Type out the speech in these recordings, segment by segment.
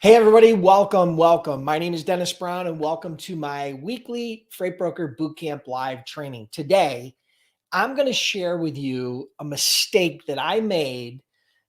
Hey everybody, welcome. My name is Dennis Brown and welcome to my weekly Freight Broker Bootcamp live training. Today, I'm going to share with you a mistake that I made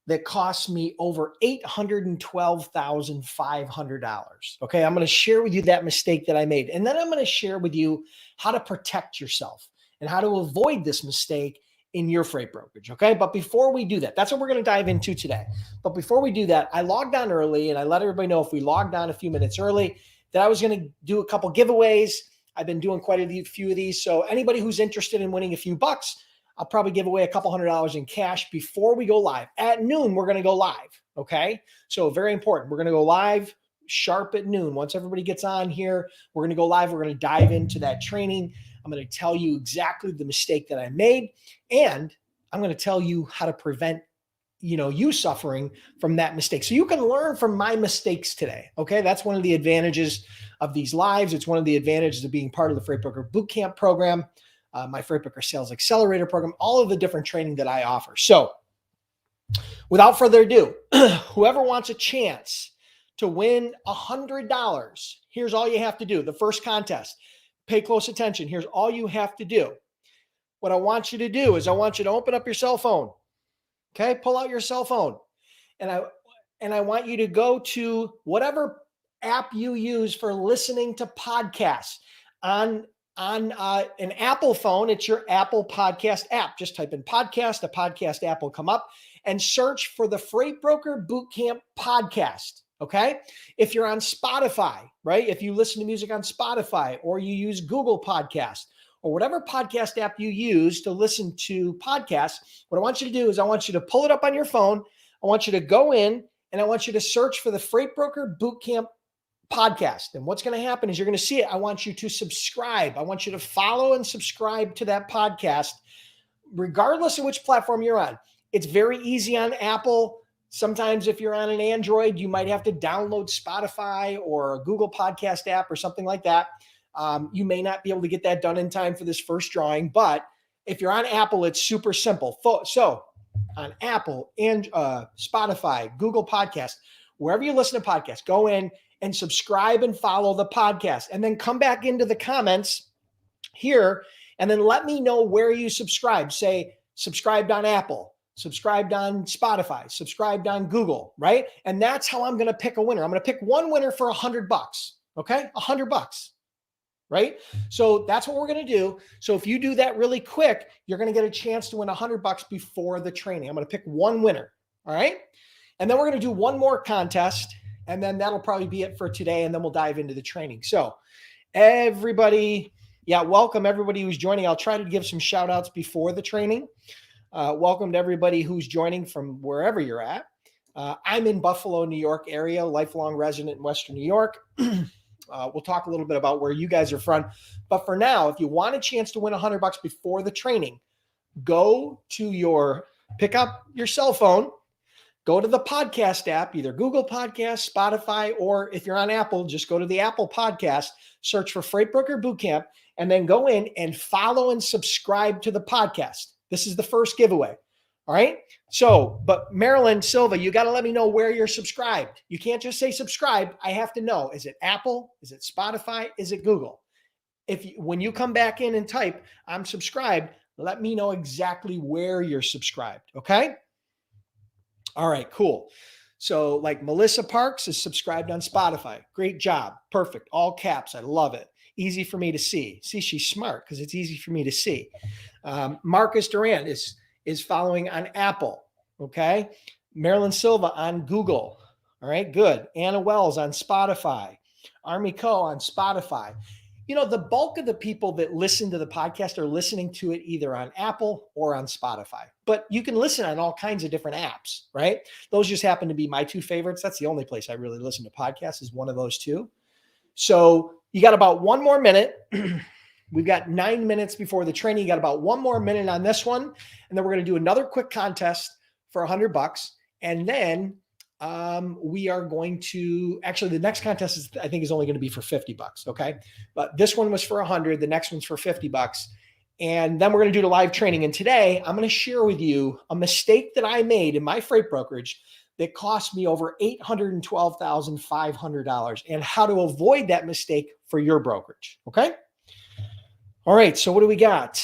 that cost me over $812,500. Okay, I'm going to share with you that mistake that I made. And then I'm going to share with you how to protect yourself and how to avoid this mistake in your freight brokerage. Okay, but before we do that, that's what we're going to dive into today. But before we do that, I logged on early and I let everybody know if we logged on a few minutes early that I was going to do a couple giveaways. I've been doing quite a few of these. So anybody who's interested in winning a few bucks, I'll probably give away a couple $100 in cash before we go live. At noon, we're going to go live. Okay. So very important. We're going to go live sharp at noon. Once everybody gets on here, we're going to go live. We're going to dive into that training. I'm going to tell you exactly the mistake that I made. And I'm going to tell you how to prevent you suffering from that mistake. So you can learn from my mistakes today. Okay. That's one of the advantages of these lives. It's one of the advantages of being part of the Freight Broker Bootcamp program, my Freight Broker Sales Accelerator program, all of the different training that I offer. So without further ado, whoever wants a chance to win $100, here's all you have to do. The first contest, pay close attention. Here's all you have to do. What I want you to do is I want you to open up your cell phone. Okay, pull out your cell phone. And I want you to go to whatever app you use for listening to podcasts. On an Apple phone, it's your Apple Podcast app. Just type in podcast, a podcast app will come up, and search for the Freight Broker Bootcamp podcast. Okay. If you're on Spotify, right? If you listen to music on Spotify or you use Google Podcast or whatever podcast app you use to listen to podcasts, what I want you to do is I want you to pull it up on your phone. I want you to go in and I want you to search for the Freight Broker Bootcamp podcast. And what's going to happen is you're going to see it. I want you to subscribe. I want you to follow and subscribe to that podcast, regardless of which platform you're on. It's very easy on Apple. Sometimes if you're on an Android, you might have to download Spotify or a Google Podcast app or something like that. You may not be able to get that done in time for this first drawing, but if you're on Apple, it's super simple. So on Apple and Spotify, Google Podcast, wherever you listen to podcasts, go in and subscribe and follow the podcast, and then come back into the comments here and then let me know where you subscribe. Say subscribed on Apple, subscribed on Spotify, subscribed on Google, right? And that's how I'm going to pick a winner. I'm going to pick one winner for $100. Okay. $100. Right? So that's what we're going to do. So if you do that really quick, you're going to get a chance to win $100 before the training. I'm going to pick one winner. All right. And then we're going to do one more contest, and then that'll probably be it for today. And then we'll dive into the training. So everybody, welcome everybody who's joining. I'll try to give some shout outs before the training. Welcome to everybody who's joining from wherever you're at. I'm in Buffalo, New York area, lifelong resident in Western New York. We'll talk a little bit about where you guys are from. But for now, if you want a chance to win $100 before the training, pick up your cell phone, go to the podcast app, either Google Podcast, Spotify, or if you're on Apple, just go to the Apple Podcast, search for Freight Broker Bootcamp, and then go in and follow and subscribe to the podcast. This is the first giveaway. All right. So, but Marilyn Silva, you got to let me know where you're subscribed. You can't just say subscribe. I have to know. Is it Apple? Is it Spotify? Is it Google? When you come back in and type, I'm subscribed, let me know exactly where you're subscribed. Okay. All right, cool. So like Melissa Parks is subscribed on Spotify. Great job. Perfect. All caps. I love it. Easy for me to see. See, she's smart because it's easy for me to see. Marcus Durant is following on Apple. Okay. Marilyn Silva on Google. All right, good. Anna Wells on Spotify. Army Co on Spotify. The bulk of the people that listen to the podcast are listening to it either on Apple or on Spotify, but you can listen on all kinds of different apps, right? Those just happen to be my two favorites. That's the only place I really listen to podcasts, is one of those two. So you got about one more minute. We've got 9 minutes before the training. You got about one more minute on this one. And then we're going to do another quick contest for $100. And then we are going to, actually the next contest I think is only going to be for $50. Okay. But this one was for 100. The next one's for $50. And then we're going to do the live training. And today I'm going to share with you a mistake that I made in my freight brokerage that cost me over $812,500 and how to avoid that mistake for your brokerage. Okay. All right. So what do we got?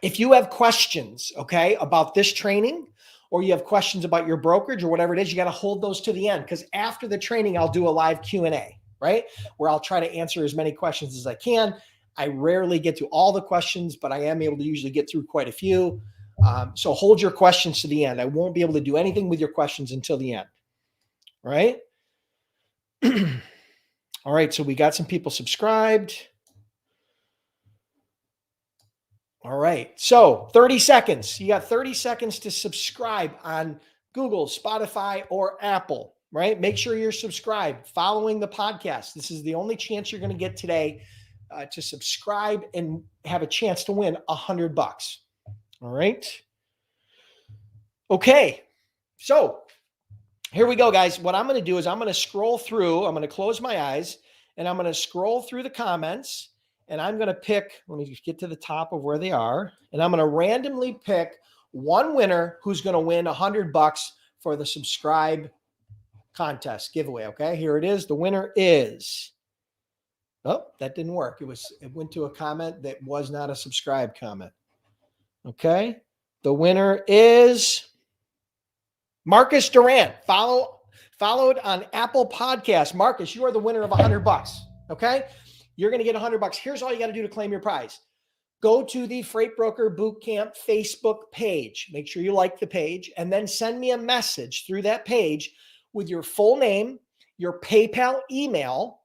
If you have questions, okay, about this training, or you have questions about your brokerage or whatever it is, you got to hold those to the end, because after the training, I'll do a live Q&A, right? Where I'll try to answer as many questions as I can. I rarely get to all the questions, but I am able to usually get through quite a few. So hold your questions to the end. I won't be able to do anything with your questions until the end, right? All right, so we got some people subscribed. All right, so 30 seconds. You got 30 seconds to subscribe on Google, Spotify, or Apple, right? Make sure you're subscribed, following the podcast. This is the only chance you're going to get today to subscribe and have a chance to win $100. All right. Okay, so here we go, guys. What I'm going to do is I'm going to scroll through. I'm going to close my eyes, and I'm going to scroll through the comments. And I'm going to pick, let me just get to the top of where they are. And I'm going to randomly pick one winner who's going to win $100 for the subscribe contest giveaway. Okay, here it is. The winner is, oh, that didn't work. It went to a comment that was not a subscribe comment. Okay, the winner is Marcus Durant. Followed on Apple Podcasts. Marcus, you are the winner of $100. Okay. You're going to get $100. Here's all you got to do to claim your prize. Go to the Freight Broker Bootcamp Facebook page. Make sure you like the page, and then send me a message through that page with your full name, your PayPal email,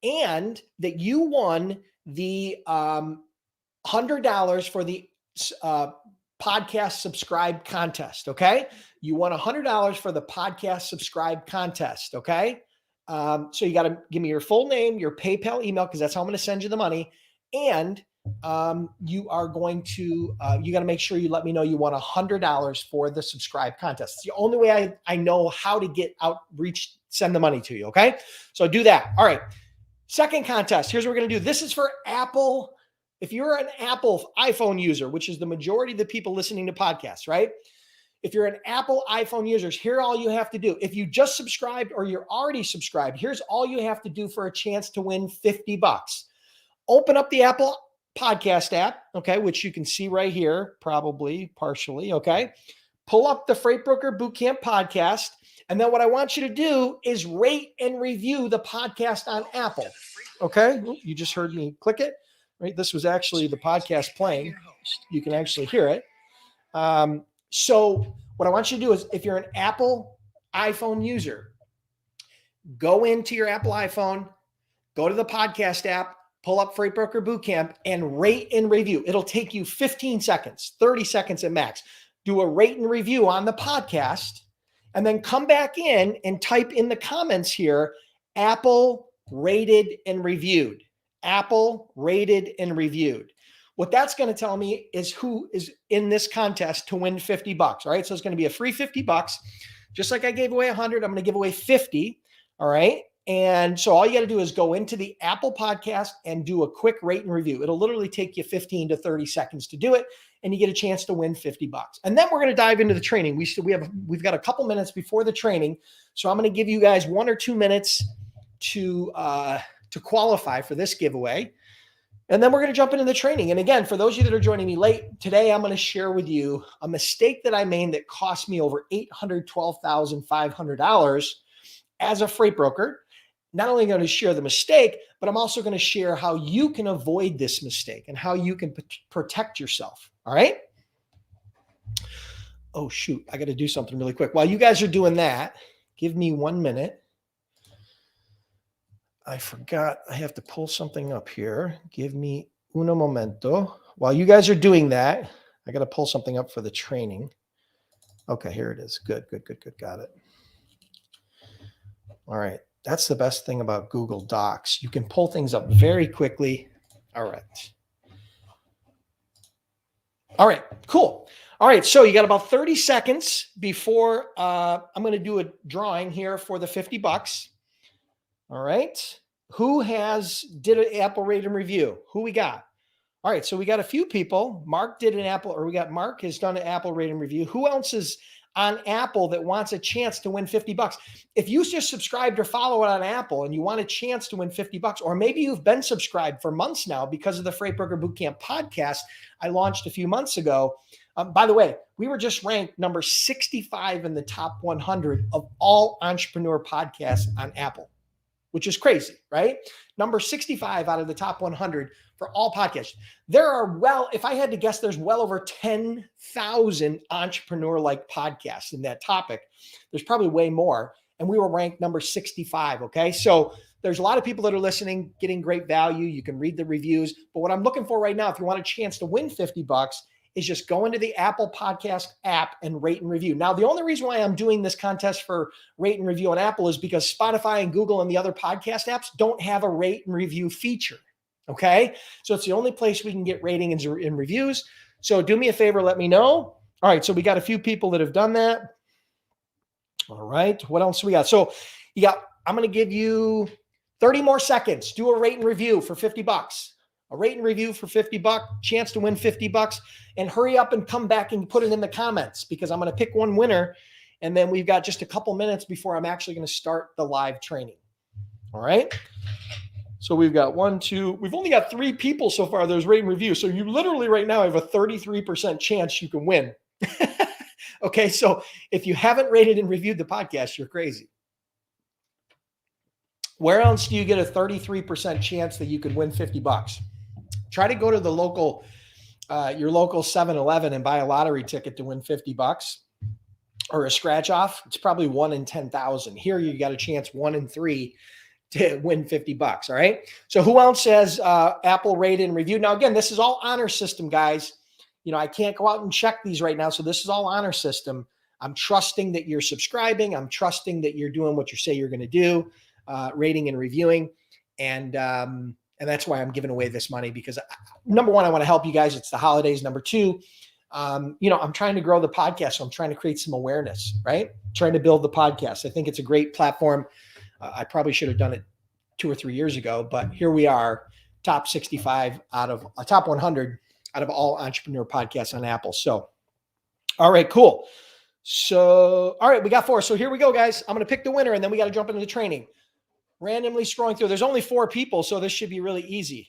and that you won the $100 for the podcast subscribe contest. Okay. You won $100 for the podcast subscribe contest. Okay. So you got to give me your full name, your PayPal email, because that's how I'm going to send you the money. And you are going to, you got to make sure you let me know you won $100 for the subscribe contest. It's the only way I know how to get send the money to you. Okay. So do that. All right. Second contest. Here's what we're going to do. This is for Apple. If you're an Apple iPhone user, which is the majority of the people listening to podcasts, right? If you're an Apple iPhone user, here's all you have to do. If you just subscribed or you're already subscribed, here's all you have to do for a chance to win $50. Open up the Apple Podcast app, okay, which you can see right here, probably partially, okay? Pull up the Freight Broker Bootcamp podcast, and then what I want you to do is rate and review the podcast on Apple, okay? You just heard me click it, right? This was actually the podcast playing. You can actually hear it. So what I want you to do is, if you're an Apple iPhone user, go into your Apple iPhone, go to the podcast app, pull up Freight Broker Bootcamp, and rate and review. It'll take you 15 seconds, 30 seconds at max. Do a rate and review on the podcast, and then come back in and type in the comments here, Apple rated and reviewed. Apple rated and reviewed. What that's going to tell me is who is in this contest to win $50. All right. So it's going to be a free $50. Just like I gave away 100, I'm going to give away 50. All right. And so all you got to do is go into the Apple podcast and do a quick rate and review. It'll literally take you 15 to 30 seconds to do it, and you get a chance to win $50. And then we're going to dive into the training. We've got a couple minutes before the training. So I'm going to give you guys 1 or 2 minutes to qualify for this giveaway. And then we're going to jump into the training. And again, for those of you that are joining me late, today I'm going to share with you a mistake that I made that cost me over $812,500 as a freight broker. Not only going to share the mistake, but I'm also going to share how you can avoid this mistake and how you can protect yourself. All right. Oh, shoot. I got to do something really quick. While you guys are doing that, give me 1 minute. I forgot I have to pull something up here. Give me uno momento. While you guys are doing that, I got to pull something up for the training. Okay, here it is. Good. Got it. All right. That's the best thing about Google Docs. You can pull things up very quickly. All right. All right, cool. All right, so you got about 30 seconds before I'm going to do a drawing here for the $50. All right. Who did an Apple rate and review? Who we got? All right. So we got a few people. Mark has done an Apple rate and review. Who else is on Apple that wants a chance to win 50 bucks. If you just subscribed or follow it on Apple and you want a chance to win 50 bucks, or maybe you've been subscribed for months now because of the Freight Broker Bootcamp podcast I launched a few months ago. By the way, we were just ranked number 65 in the top 100 of all entrepreneur podcasts on Apple, which is crazy, right? Number 65 out of the top 100 for all podcasts. There are, if I had to guess, there's well over 10,000 entrepreneur-like podcasts in that topic. There's probably way more. And we were ranked number 65, okay? So there's a lot of people that are listening, getting great value. You can read the reviews. But what I'm looking for right now, if you want a chance to win 50 bucks, is just go into the Apple Podcast app and rate and review. Now, the only reason why I'm doing this contest for rate and review on Apple is because Spotify and Google and the other podcast apps don't have a rate and review feature, okay? So it's the only place we can get ratings and reviews. So do me a favor, let me know. All right, so we got a few people that have done that. All right, what else do we got? So I'm going to give you 30 more seconds. Do a rate and review for 50 bucks. A rate and review for 50 bucks, chance to win 50 bucks, and hurry up and come back and put it in the comments because I'm going to pick one winner. And then we've got just a couple minutes before I'm actually going to start the live training. All right. So we've got we've only got 3 people so far. There's rate and review. So you literally right now have a 33% chance you can win. Okay. So if you haven't rated and reviewed the podcast, you're crazy. Where else do you get a 33% chance that you could win 50 bucks? Try to go to the local, your local 7-Eleven and buy a lottery ticket to win 50 bucks or a scratch off. It's probably 1 in 10,000. Here you got a chance 1 in 3 to win 50 bucks. All right. So who else has Apple rated and reviewed? Now, again, this is all honor system, guys. You know, I can't go out and check these right now. So this is all honor system. I'm trusting that you're subscribing. I'm trusting that you're doing what you say you're going to do, rating and reviewing. And that's why I'm giving away this money because number one, I want to help you guys. It's the holidays. Number two, I'm trying to grow the podcast. So I'm trying to create some awareness, right? Trying to build the podcast. I think it's a great platform. I probably should have done it 2 or 3 years ago, but here we are, top 65 out of a top 100 out of all entrepreneur podcasts on Apple. So, all right, cool. So, all right, we got 4. So here we go, guys. I'm going to pick the winner and then we got to jump into the training. Randomly scrolling through. There's only 4 people, so this should be really easy.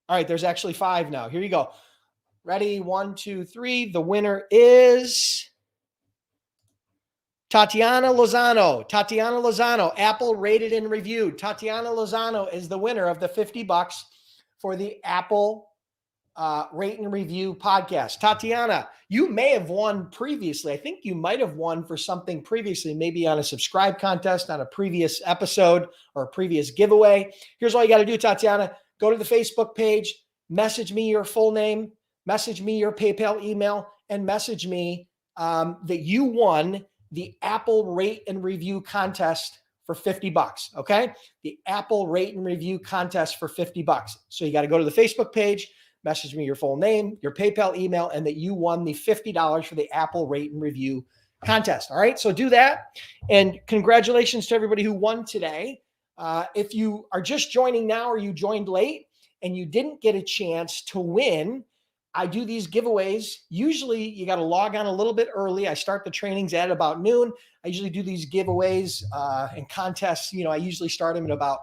All right, there's actually 5 now. Here you go. Ready? 1, 2, 3. The winner is Tatiana Lozano. Tatiana Lozano, Apple rated and reviewed. Tatiana Lozano is the winner of the 50 bucks for the Apple rate and review podcast. Tatiana, you may have won previously. I think you might have won for something previously, maybe on a subscribe contest on a previous episode or a previous giveaway. Here's all you got to do, Tatiana. Go to the Facebook page, message me your full name, message me your PayPal email, and message me that you won the Apple rate and review contest for 50 bucks. Okay. The Apple rate and review contest for 50 bucks. So you got to go to the Facebook page, message me your full name, your PayPal email, and that you won the $50 for the Apple rate and review contest. All right. So do that. And congratulations to everybody who won today. If you are just joining now or you joined late and you didn't get a chance to win, I do these giveaways. Usually you got to log on a little bit early. I start the trainings at about noon. I usually do these giveaways and contests. I usually start them at about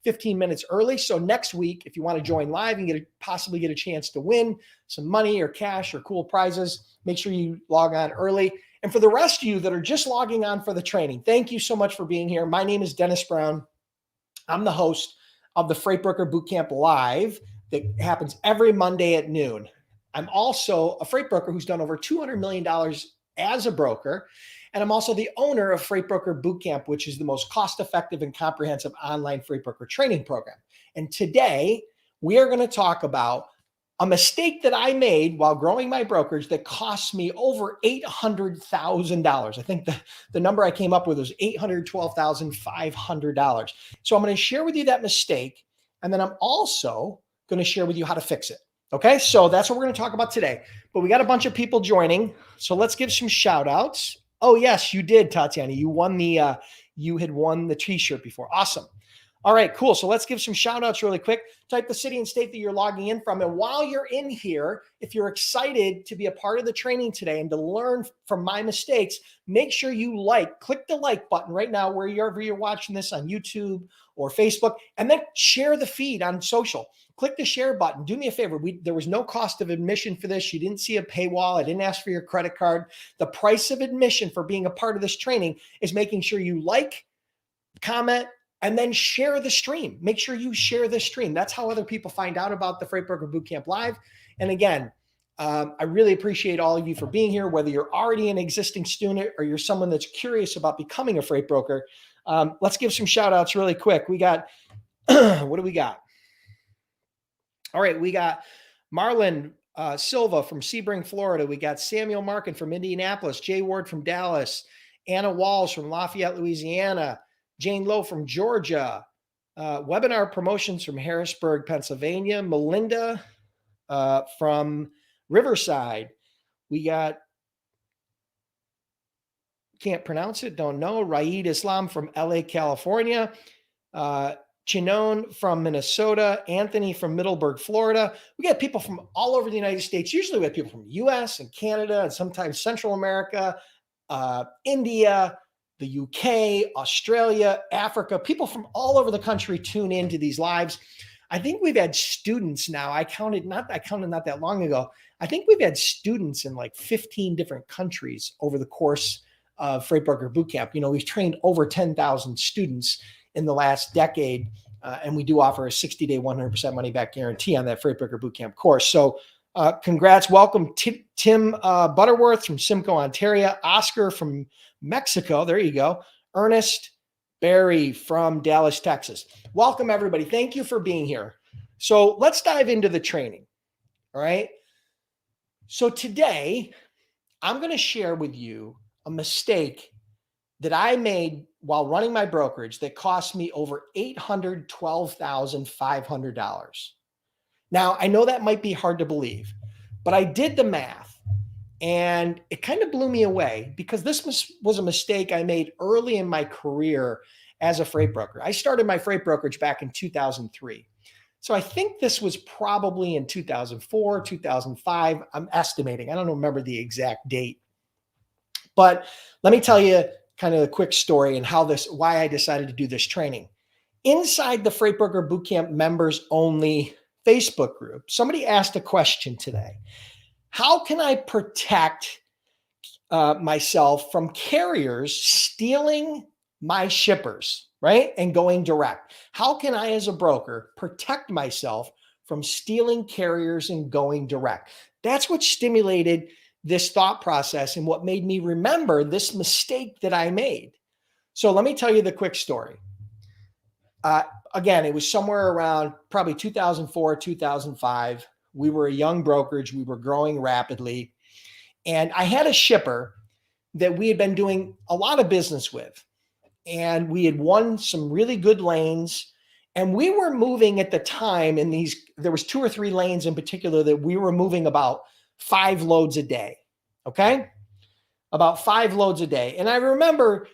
15 minutes early. So next week, if you want to join live and possibly get a chance to win some money or cash or cool prizes, make sure you log on early. And for the rest of you that are just logging on for the training, thank you so much for being here. My name is Dennis Brown. I'm the host of the Freight Broker Bootcamp Live that happens every Monday at noon. I'm also a freight broker who's done over $200 million as a broker. And I'm also the owner of Freight Broker Bootcamp, which is the most cost-effective and comprehensive online freight broker training program. And today, we are going to talk about a mistake that I made while growing my brokerage that cost me over $800,000. I think the number I came up with was $812,500. So I'm going to share with you that mistake, and then I'm also going to share with you how to fix it. Okay, so that's what we're going to talk about today. But we got a bunch of people joining, so let's give some shout outs. Oh, yes, you did, Tatiana. You had won the t-shirt before. Awesome. All right, cool. So let's give some shout outs really quick. Type the city and state that you're logging in from. And while you're in here, if you're excited to be a part of the training today and to learn from my mistakes, make sure you click the like button right now, wherever you're watching this on YouTube or Facebook, and then share the feed on social. Click the share button. Do me a favor. There was no cost of admission for this. You didn't see a paywall. I didn't ask for your credit card. The price of admission for being a part of this training is making sure you like, comment, and then share the stream. Make sure you share the stream. That's how other people find out about the Freight Broker Bootcamp Live. And again, I really appreciate all of you for being here, whether you're already an existing student or you're someone that's curious about becoming a freight broker. Let's give some shout outs really quick. We got, what do we got? All right, we got Marlon Silva from Sebring, Florida. We got Samuel Markin from Indianapolis, Jay Ward from Dallas, Anna Walls from Lafayette, Louisiana, Jane Lowe from Georgia, webinar promotions from Harrisburg, Pennsylvania, Melinda from Riverside. We got, can't pronounce it, don't know, Raid Islam from LA, California, Chinon from Minnesota, Anthony from Middleburg, Florida. We got people from all over the United States. Usually we have people from the US and Canada and sometimes Central America, India, the UK, Australia, Africa. People from all over the country tune into these lives. I think we've had students now. I counted not that long ago. I think we've had students in like 15 different countries over the course of Freight Broker Bootcamp. You know, we've trained over 10,000 students in the last decade, and we do offer a 60-day, 100% money-back guarantee on that Freight Broker Bootcamp course. So congrats. Welcome Tim Butterworth from Simcoe, Ontario, Oscar from Mexico. There you go. Ernest Barry from Dallas, Texas. Welcome, everybody. Thank you for being here. So let's dive into the training. All right. So today, I'm going to share with you a mistake that I made while running my brokerage that cost me over $812,500. Now, I know that might be hard to believe, but I did the math and it kind of blew me away because this was a mistake I made early in my career as a freight broker. I started my freight brokerage back in 2003. So I think this was probably in 2004, 2005. I'm estimating. I don't remember the exact date. But let me tell you kind of a quick story and why I decided to do this training. Inside the Freight Broker Bootcamp members only Facebook group, somebody asked a question today. How can I protect myself from carriers stealing my shippers, right? And going direct? How can I, as a broker, protect myself from stealing carriers and going direct? That's what stimulated this thought process and what made me remember this mistake that I made. So let me tell you the quick story. Again, it was somewhere around probably 2004, 2005. We were a young brokerage. We were growing rapidly. And I had a shipper that we had been doing a lot of business with. And we had won some really good lanes. And we were moving at the time there was 2 or 3 lanes in particular that we were moving about 5 loads a day. Okay. About 5 loads a day. And I remember,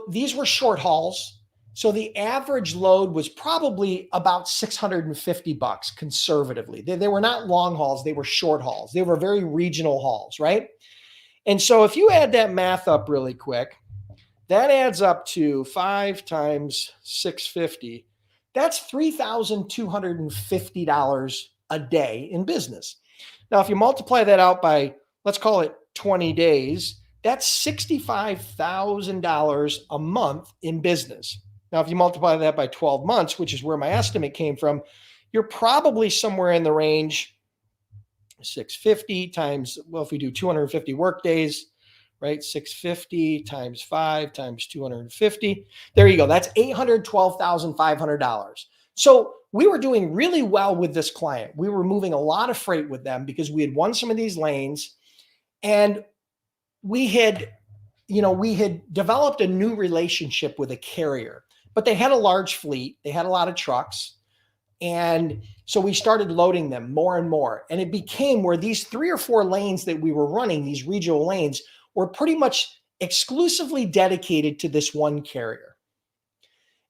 these were short hauls. So the average load was probably about $650 conservatively. They were not long hauls. They were short hauls. They were very regional hauls, right? And so if you add that math up really quick, that adds up to 5 times 650. That's $3,250 a day in business. Now, if you multiply that out by, let's call it 20 days, that's $65,000 a month in business. Now, if you multiply that by 12 months, which is where my estimate came from, you're probably somewhere in the range 650 times, well, if we do 250 work days, right? 650 times 5 times 250. There you go. That's $812,500. So we were doing really well with this client. We were moving a lot of freight with them because we had won some of these lanes, and we had developed a new relationship with a carrier, but they had a large fleet. They had a lot of trucks. And so we started loading them more and more. And it became where these 3 or 4 lanes that we were running, these regional lanes, were pretty much exclusively dedicated to this one carrier.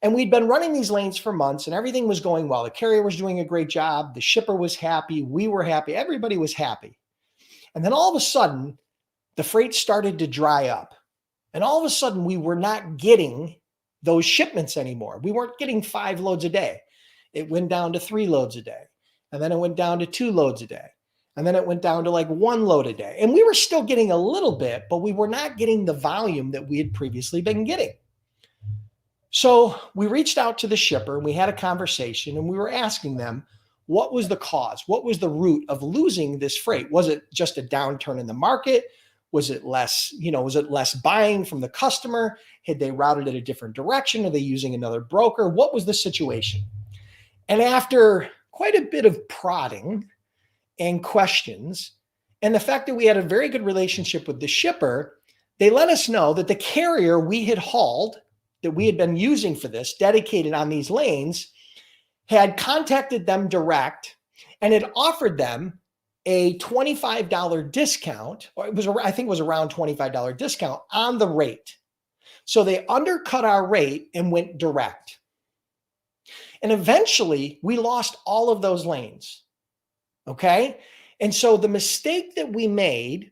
And we'd been running these lanes for months and everything was going well. The carrier was doing a great job. The shipper was happy. We were happy. Everybody was happy. And then all of a sudden, the freight started to dry up. And all of a sudden, we were not getting those shipments anymore. We weren't getting 5 loads a day. It went down to 3 loads a day. And then it went down to 2 loads a day. And then it went down to like 1 load a day. And we were still getting a little bit, but we were not getting the volume that we had previously been getting. So we reached out to the shipper and we had a conversation and we were asking them, what was the cause? What was the root of losing this freight? Was it just a downturn in the market? Was it less, was it less buying from the customer? Had they routed it a different direction? Are they using another broker? What was the situation? And after quite a bit of prodding and questions, and the fact that we had a very good relationship with the shipper, they let us know that the carrier we had hauled, that we had been using for this, dedicated on these lanes, had contacted them direct and had offered them a $25 discount, or I think it was around $25 discount on the rate. So they undercut our rate and went direct. And eventually we lost all of those lanes. Okay. And so the mistake that we made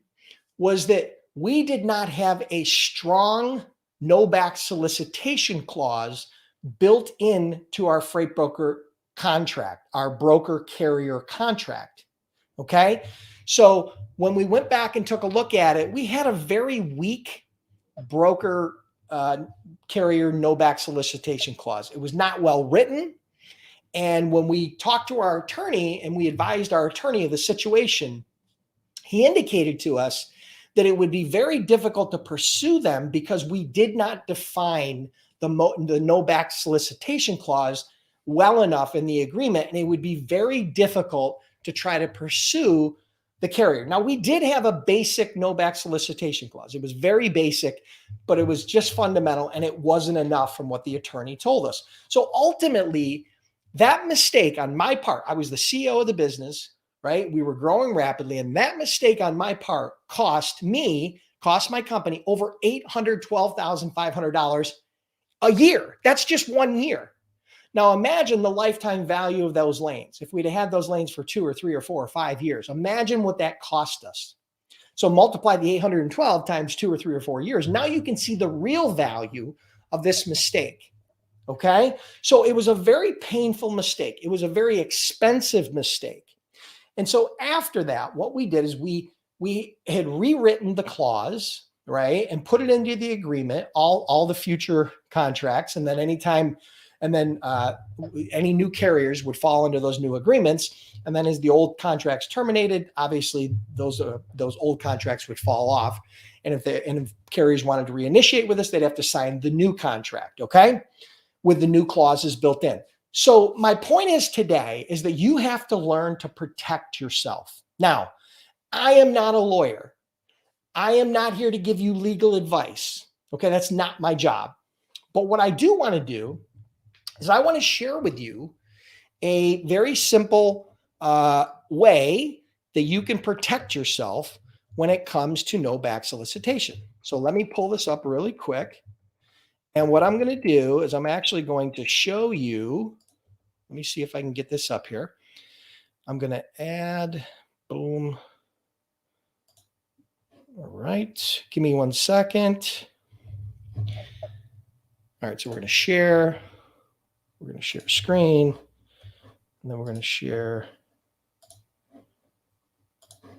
was that we did not have a strong no back solicitation clause built into our freight broker contract, our broker carrier contract. Okay. So when we went back and took a look at it, we had a very weak broker carrier no back solicitation clause. It was not well written. And when we talked to our attorney and we advised our attorney of the situation, he indicated to us that it would be very difficult to pursue them because we did not define the no back solicitation clause well enough in the agreement. And it would be very difficult to try to pursue the carrier. Now, we did have a basic no back solicitation clause. It was very basic, but it was just fundamental and it wasn't enough from what the attorney told us. So ultimately, that mistake on my part, I was the CEO of the business, right? We were growing rapidly. And that mistake on my part cost my company over $812,500 a year. That's just 1 year. Now imagine the lifetime value of those lanes. If we'd have had those lanes for 2 or 3 or 4 or 5 years, imagine what that cost us. So multiply the 812 times 2 or 3 or 4 years. Now you can see the real value of this mistake. Okay. So it was a very painful mistake. It was a very expensive mistake. And so after that, what we did is we had rewritten the clause, right, and put it into the agreement, all the future contracts, and then any new carriers would fall into those new agreements. And then as the old contracts terminated, obviously those old contracts would fall off. And if carriers wanted to reinitiate with us, they'd have to sign the new contract, okay, with the new clauses built in. So my point is today is that you have to learn to protect yourself. Now, I am not a lawyer. I am not here to give you legal advice. Okay, that's not my job. But what I do want to do is I want to share with you a very simple way that you can protect yourself when it comes to no back solicitation. So let me pull this up really quick. And what I'm going to do is I'm actually going to show you. Let me see if I can get this up here. I'm going to add, boom. All right. Give me 1 second. All right. So we're going to share. We're going to share screen. And then we're going to share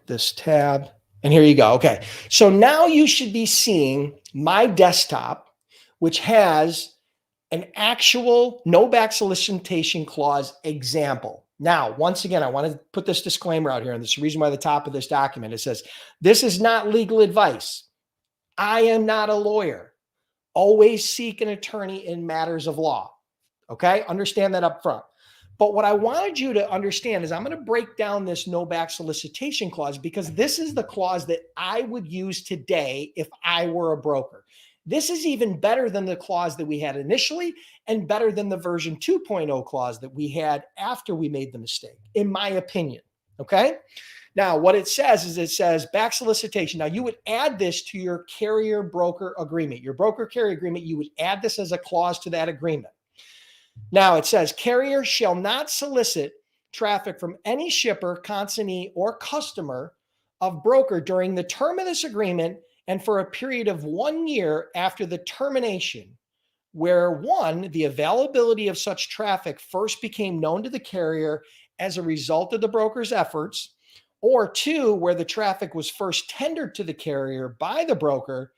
this tab. And here you go. Okay. So now you should be seeing my desktop, which has an actual no back solicitation clause example. Now, once again, I want to put this disclaimer out here, and this is the reason why the top of this document, it says, this is not legal advice. I am not a lawyer. Always seek an attorney in matters of law. Okay? Understand that up front. But what I wanted you to understand is I'm going to break down this no back solicitation clause because this is the clause that I would use today if I were a broker. This is even better than the clause that we had initially and better than the version 2.0 clause that we had after we made the mistake, in my opinion. Okay. Now, what it says is it says back solicitation. Now, you would add this to your carrier broker agreement, your broker carrier agreement. You would add this as a clause to that agreement. Now it says carrier shall not solicit traffic from any shipper, consignee, or customer of broker during the term of this agreement and for a period of 1 year after the termination, where one, the availability of such traffic first became known to the carrier as a result of the broker's efforts, or two, where the traffic was first tendered to the carrier by the broker.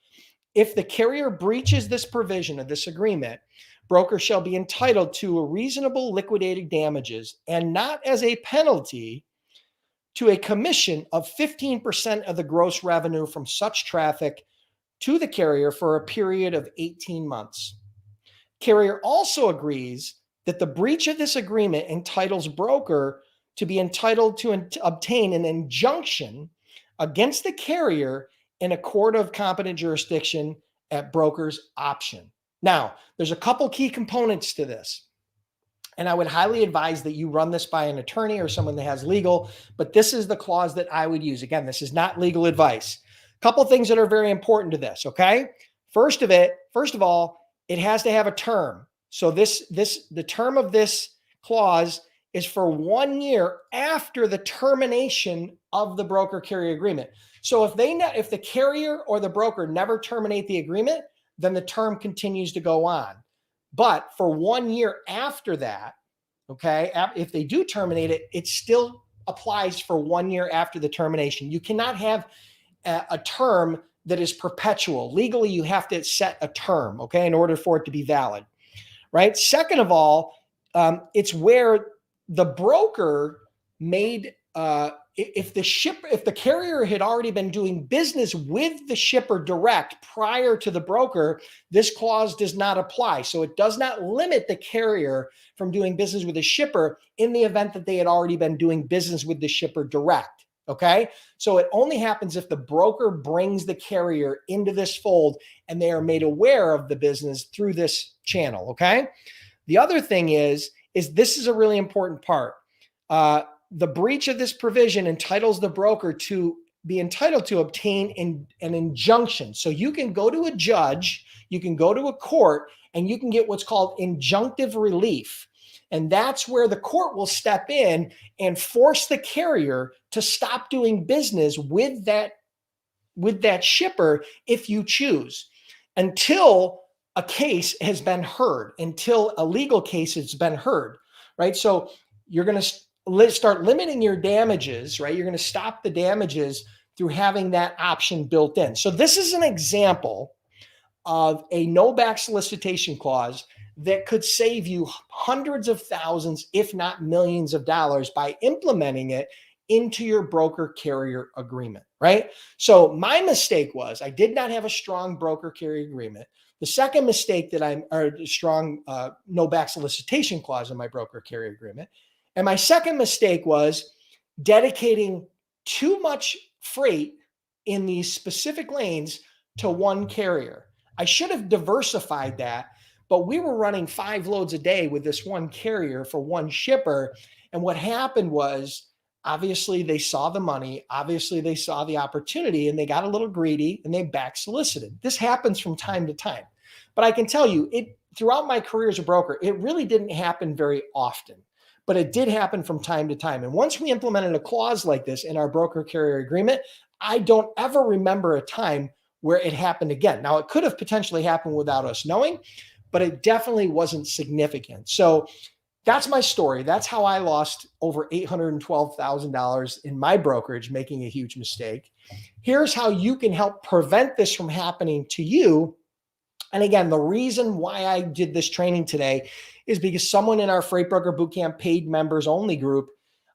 If the carrier breaches this provision of this agreement, broker shall be entitled to a reasonable liquidated damages and not as a penalty to a commission of 15% of the gross revenue from such traffic to the carrier for a period of 18 months. Carrier also agrees that the breach of this agreement entitles broker to be entitled to obtain an injunction against the carrier in a court of competent jurisdiction at broker's option. Now, there's a couple key components to this, and I would highly advise that you run this by an attorney or someone that has legal, but this is the clause that I would use. Again, this is not legal advice. A couple things that are very important to this, okay? First of all, it has to have a term. So the term of this clause is for 1 year after the termination of the broker carrier agreement. So if the carrier or the broker never terminate the agreement, then the term continues to go on. But for 1 year after that, okay, if they do terminate it, it still applies for 1 year after the termination. You cannot have a term that is perpetual. Legally, you have to set a term, okay, in order for it to be valid, right? Second of all, it's where the broker made, if the carrier had already been doing business with the shipper direct prior to the broker, this clause does not apply. So it does not limit the carrier from doing business with the shipper in the event that they had already been doing business with the shipper direct. Okay. So it only happens if the broker brings the carrier into this fold and they are made aware of the business through this channel. Okay. The other thing is this is a really important part. The breach of this provision entitles the broker to be entitled to obtain an injunction. So you can go to a judge, you can go to a court, and you can get what's called injunctive relief. And that's where the court will step in and force the carrier to stop doing business with that shipper if you choose, until a case has been heard, until a legal case has been heard, right? So you're going to start limiting your damages, right? You're going to stop the damages through having that option built in. So this is an example of a no back solicitation clause that could save you hundreds of thousands, if not millions of dollars by implementing it into your broker carrier agreement, right? So my mistake was I did not have a strong broker carrier agreement. The second mistake a strong no back solicitation clause in my broker carrier agreement. And my second mistake was dedicating too much freight in these specific lanes to one carrier. I should have diversified that, but we were running 5 loads a day with this one carrier for one shipper. And what happened was, obviously they saw the money, obviously they saw the opportunity, and they got a little greedy and they back solicited. This happens from time to time. But I can tell you, throughout my career as a broker, it really didn't happen very often, but it did happen from time to time. And once we implemented a clause like this in our broker carrier agreement, I don't ever remember a time where it happened again. Now, it could have potentially happened without us knowing, but it definitely wasn't significant. So that's my story. That's how I lost over $812,000 in my brokerage, making a huge mistake. Here's how you can help prevent this from happening to you. And again, the reason why I did this training today is because someone in our Freight Broker Bootcamp paid members only group,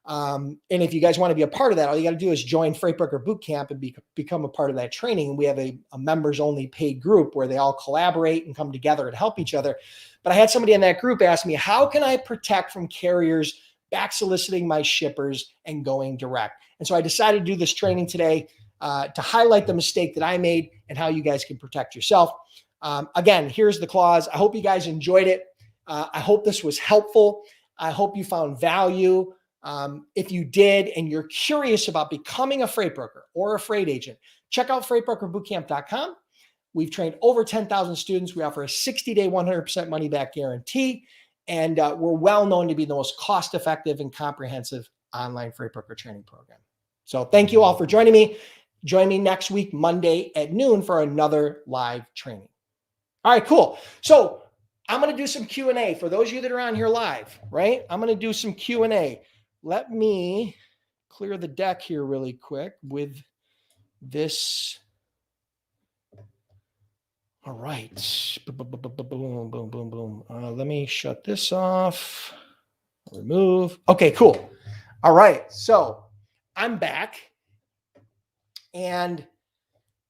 and if you guys want to be a part of that, all you got to do is join Freight Broker Bootcamp and become a part of that training. And we have a members only paid group where they all collaborate and come together and help each other. But I had somebody in that group ask me, how can I protect from carriers back soliciting my shippers and going direct? And so I decided to do this training today to highlight the mistake that I made and how you guys can protect yourself. Again, here's the clause. I hope you guys enjoyed it. I hope this was helpful. I hope you found value. If you did and you're curious about becoming a freight broker or a freight agent, check out freightbrokerbootcamp.com. We've trained over 10,000 students. We offer a 60-day, 100% money back guarantee. And we're well known to be the most cost-effective and comprehensive online freight broker training program. So thank you all for joining me. Join me next week, Monday at noon, for another live training. All right, cool. So I'm going to do some Q&A for those of you that are on here live, right? I'm going to do some Q&A. Let me clear the deck here really quick with this. All right. Boom, boom, boom, boom. Let me shut this off. Remove. Okay, cool. All right. So I'm back. And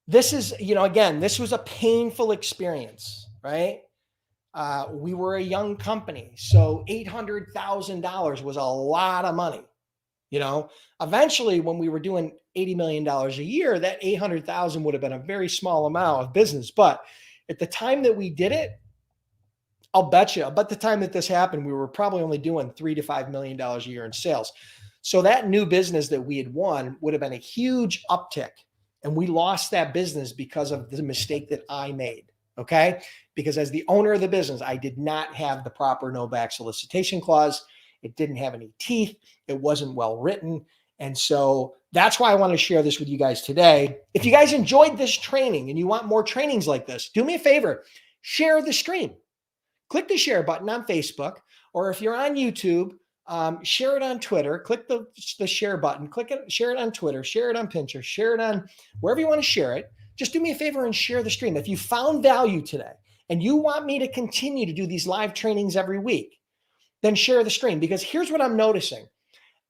this is, again, this was a painful experience, right? We were a young company. So $800,000 was a lot of money. Eventually when we were doing $80 million a year, that 800,000 would have been a very small amount of business. But at the time that we did it, I'll bet the time that this happened, we were probably only doing $3 to $5 million a year in sales. So that new business that we had won would have been a huge uptick. And we lost that business because of the mistake that I made. Okay. Because as the owner of the business, I did not have the proper no back solicitation clause. It didn't have any teeth. It wasn't well written. And so that's why I want to share this with you guys today. If you guys enjoyed this training and you want more trainings like this, do me a favor, share the stream. Click the share button on Facebook, or if you're on YouTube, share it on Twitter. Click the share button, click it, share it on Twitter, share it on Pinterest, share it on wherever you want to share it. Just do me a favor and share the stream. If you found value today and you want me to continue to do these live trainings every week, then share the stream, because here's what I'm noticing.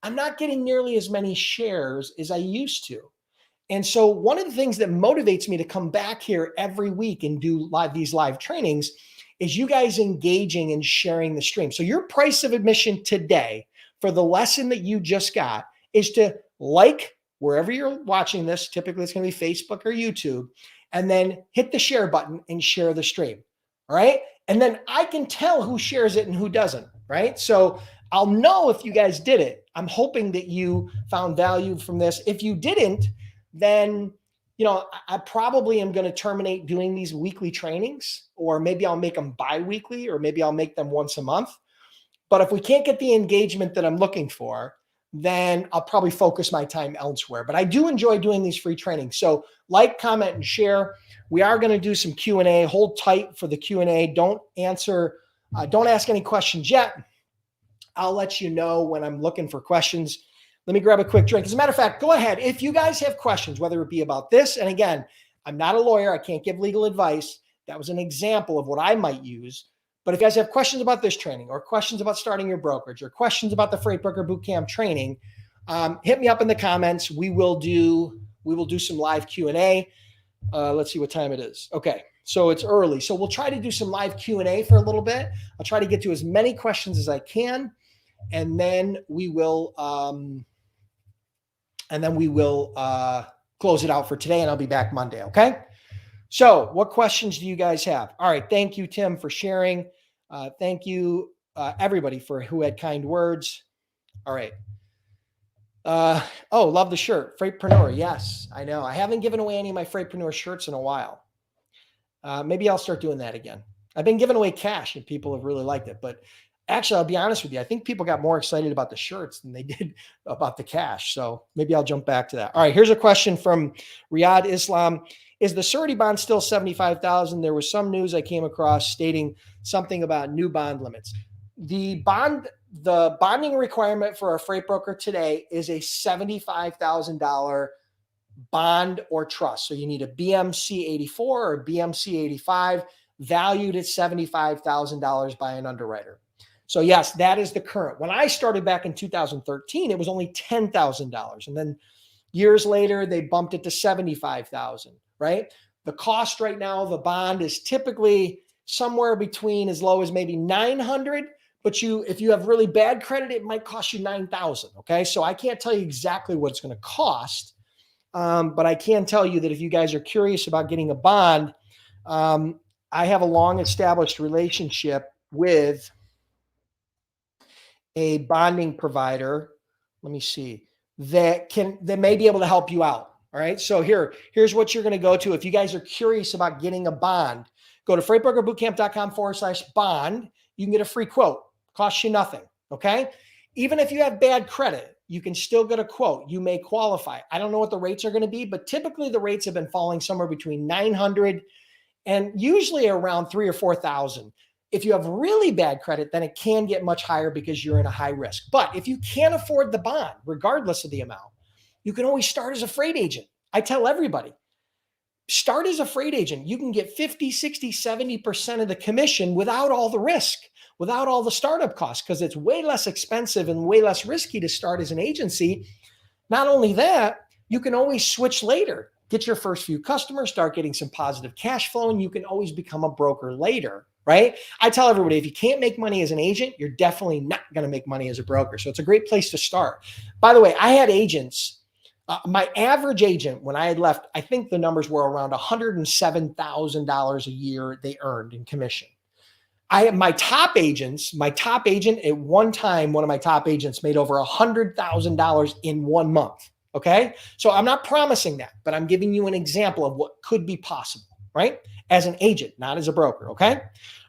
I'm not getting nearly as many shares as I used to. And so one of the things that motivates me to come back here every week and do these live trainings is you guys engaging and sharing the stream. So your price of admission today for the lesson that you just got is to like wherever you're watching this. Typically it's going to be Facebook or YouTube, and then hit the share button and share the stream. All right. And then I can tell who shares it and who doesn't. Right. So I'll know if you guys did it. I'm hoping that you found value from this. If you didn't, then I probably am going to terminate doing these weekly trainings, or maybe I'll make them bi-weekly, or maybe I'll make them once a month. But if we can't get the engagement that I'm looking for, then I'll probably focus my time elsewhere. But I do enjoy doing these free trainings. So like, comment, and share. We are going to do some Q&A. Hold tight for the Q&A. Don't ask any questions yet. I'll let you know when I'm looking for questions. Let me grab a quick drink. As a matter of fact, go ahead. If you guys have questions, whether it be about this, and again, I'm not a lawyer. I can't give legal advice. That was an example of what I might use. But if you guys have questions about this training, or questions about starting your brokerage, or questions about the Freight Broker Bootcamp training, hit me up in the comments. We will do some live Q&A. Let's see what time it is. Okay, so it's early. So we'll try to do some live Q&A for a little bit. I'll try to get to as many questions as I can, and then we will close it out for today, and I'll be back Monday. Okay. So what questions do you guys have? All right. Thank you, Tim, for sharing. Thank you, everybody, who had kind words. All right. Love the shirt. Freightpreneur. Yes, I know. I haven't given away any of my Freightpreneur shirts in a while. Maybe I'll start doing that again. I've been giving away cash and people have really liked it, but actually, I'll be honest with you. I think people got more excited about the shirts than they did about the cash. So maybe I'll jump back to that. All right. Here's a question from Riyadh Islam. Is the surety bond still $75,000? There was some news I came across stating something about new bond limits. The bonding requirement for a freight broker today is a $75,000 bond or trust. So you need a BMC 84 or BMC 85 valued at $75,000 by an underwriter. So yes, that is the current. When I started back in 2013, it was only $10,000. And then years later, they bumped it to $75,000, right? The cost right now of a bond is typically somewhere between as low as maybe $900, but if you have really bad credit, it might cost you $9,000, okay? So I can't tell you exactly what it's going to cost, but I can tell you that if you guys are curious about getting a bond, I have a long established relationship with a bonding provider. Let me see, that may be able to help you out. All right. So here's what you're going to go to. If you guys are curious about getting a bond, go to freightbrokerbootcamp.com/bond. You can get a free quote. Costs you nothing. Okay. Even if you have bad credit, you can still get a quote. You may qualify. I don't know what the rates are going to be, but typically the rates have been falling somewhere between 900 and usually around 3 or 4,000. If you have really bad credit, then it can get much higher because you're in a high risk. But if you can't afford the bond, regardless of the amount, you can always start as a freight agent. I tell everybody, start as a freight agent. You can get 50, 60, 70% of the commission without all the risk, without all the startup costs, because it's way less expensive and way less risky to start as an agency. Not only that, you can always switch later, get your first few customers, start getting some positive cash flow, and you can always become a broker later, right? I tell everybody, if you can't make money as an agent, you're definitely not going to make money as a broker. So it's a great place to start. By the way, I had agents. My average agent, when I had left, I think the numbers were around $107,000 a year they earned in commission. My top agent at one time, one of my top agents made over $100,000 in 1 month. Okay. So I'm not promising that, but I'm giving you an example of what could be possible, right? As an agent, not as a broker. Okay.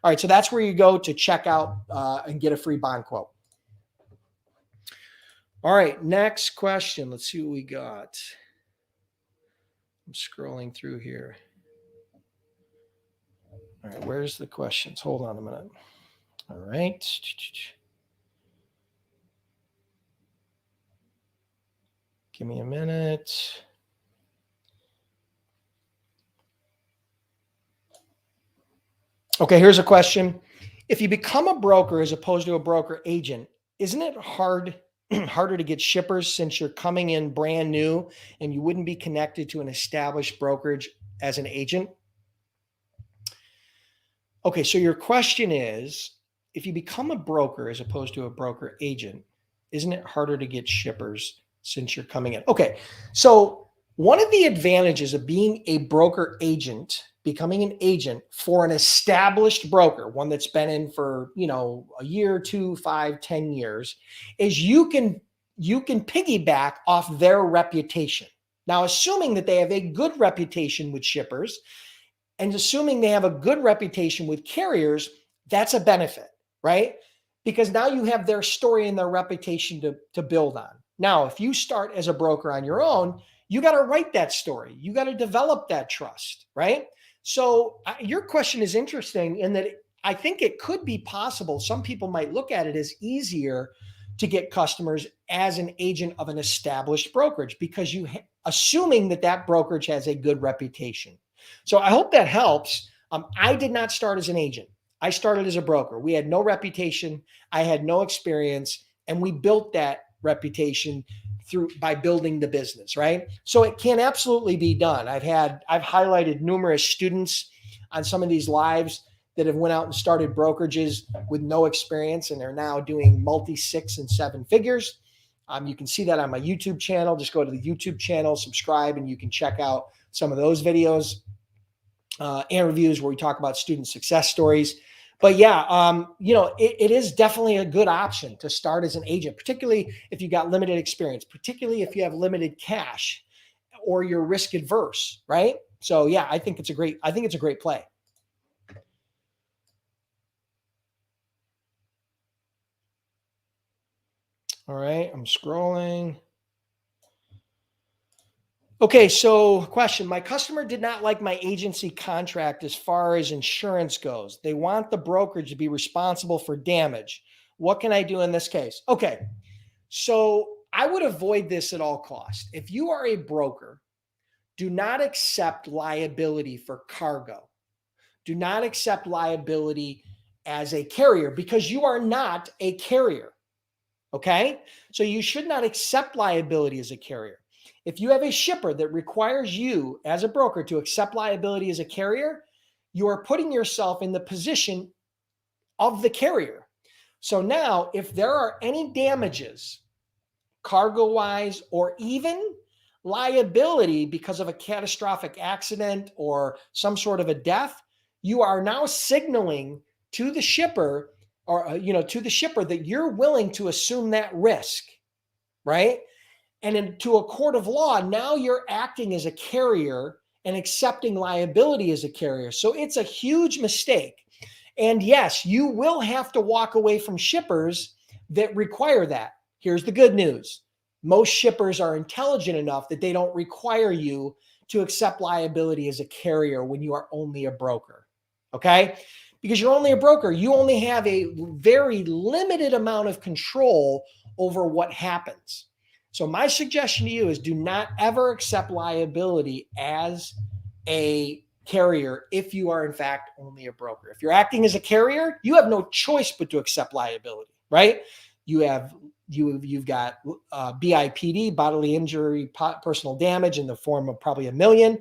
All right. So that's where you go to check out and get a free bond quote. All right, next question. Let's see what we got. I'm scrolling through here. All right, where's the questions? Hold on a minute. All right. Give me a minute. Okay, here's a question. If you become a broker as opposed to a broker agent, isn't it harder to get shippers since you're coming in brand new and you wouldn't be connected to an established brokerage as an agent? Okay, so your question is, if you become a broker as opposed to a broker agent, isn't it harder to get shippers since you're coming in? Okay, so one of the advantages of being a broker agent, becoming an agent for an established broker, one that's been in for, a year, 2, 5, 10 years, is you can piggyback off their reputation. Now, assuming that they have a good reputation with shippers and assuming they have a good reputation with carriers, that's a benefit, right? Because now you have their story and their reputation to build on. Now, if you start as a broker on your own, you got to write that story. You got to develop that trust, right? So your question is interesting in that I think it could be possible. Some people might look at it as easier to get customers as an agent of an established brokerage because assuming that brokerage has a good reputation. So I hope that helps. I did not start as an agent. I started as a broker. We had no reputation. I had no experience, and we built that reputation by building the business, right? So it can absolutely be done. I've highlighted numerous students on some of these lives that have went out and started brokerages with no experience, and they're now doing multi 6 and 7 figures. You can see that on my YouTube channel. Just go to the YouTube channel, subscribe, and you can check out some of those videos and reviews where we talk about student success stories. But yeah, it is definitely a good option to start as an agent, particularly if you got limited experience, particularly if you have limited cash or you're risk adverse, right? So yeah, I think it's a great play. All right, I'm scrolling. Okay, so question. My customer did not like my agency contract as far as insurance goes. They want the brokerage to be responsible for damage. What can I do in this case? Okay, so I would avoid this at all costs. If you are a broker, do not accept liability for cargo. Do not accept liability as a carrier because you are not a carrier. Okay, so you should not accept liability as a carrier. If you have a shipper that requires you as a broker to accept liability as a carrier, you are putting yourself in the position of the carrier. So now, if there are any damages, cargo-wise, or even liability because of a catastrophic accident or some sort of a death, you are now signaling to the shipper that you're willing to assume that risk, right? And to a court of law, now you're acting as a carrier and accepting liability as a carrier. So it's a huge mistake. And yes, you will have to walk away from shippers that require that. Here's the good news. Most shippers are intelligent enough that they don't require you to accept liability as a carrier when you are only a broker. Okay? Because you're only a broker, you only have a very limited amount of control over what happens. So my suggestion to you is do not ever accept liability as a carrier if you are in fact only a broker. If you're acting as a carrier, you have no choice but to accept liability, right? You've got BIPD, bodily injury, personal damage in the form of probably $1 million.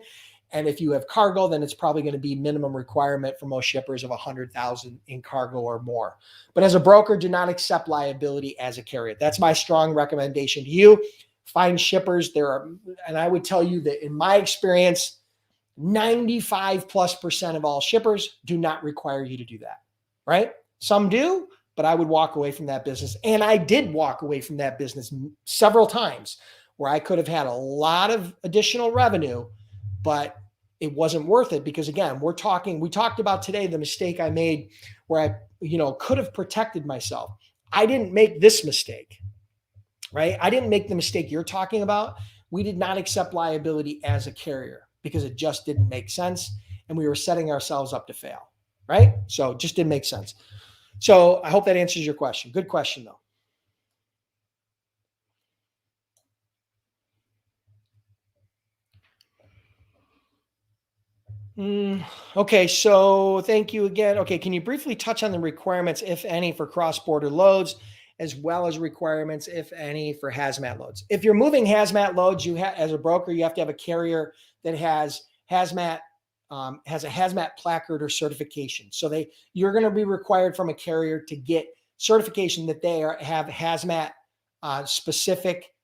And if you have cargo, then it's probably going to be minimum requirement for most shippers of 100,000 in cargo or more. But as a broker, do not accept liability as a carrier. That's my strong recommendation to you. Find shippers. And I would tell you that in my experience, 95+% of all shippers do not require you to do that, right? Some do, but I would walk away from that business. And I did walk away from that business several times where I could have had a lot of additional revenue, but it wasn't worth it because again, we talked about today the mistake I made where I, could have protected myself. I didn't make this mistake, right? I didn't make the mistake you're talking about. We did not accept liability as a carrier because it just didn't make sense and we were setting ourselves up to fail, right? So it just didn't make sense. So I hope that answers your question. Good question though. Okay, so thank you again. Okay, can you briefly touch on the requirements, if any, for cross-border loads, as well as requirements, if any, for hazmat loads? If you're moving hazmat loads, as a broker, you have to have a carrier that has hazmat, has a hazmat placard or certification. So you're going to be required from a carrier to get certification that they have hazmat specific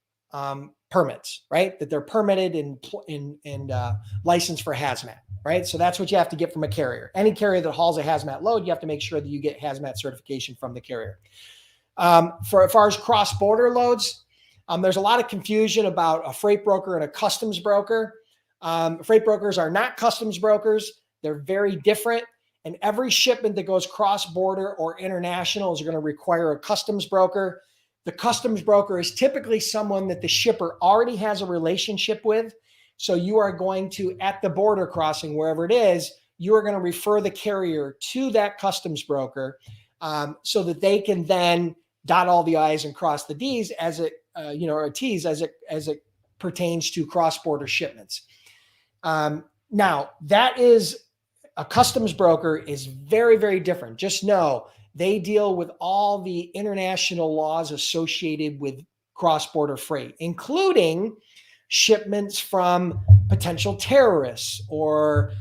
permits, right? That they're permitted and licensed for hazmat. Right. So that's what you have to get from a carrier. Any carrier that hauls a hazmat load, you have to make sure that you get hazmat certification from the carrier. For as far as cross-border loads, there's a lot of confusion about a freight broker and a customs broker. Freight brokers are not customs brokers. They're very different. And every shipment that goes cross-border or international is going to require a customs broker. The customs broker is typically someone that the shipper already has a relationship with. So you are going to, at the border crossing, wherever it is, you are going to refer the carrier to that customs broker so that they can then dot all the I's and cross the D's as it, or T's as it pertains to cross-border shipments. Now, that is a customs broker is very, very different. Just know they deal with all the international laws associated with cross-border freight, including shipments from potential terrorists or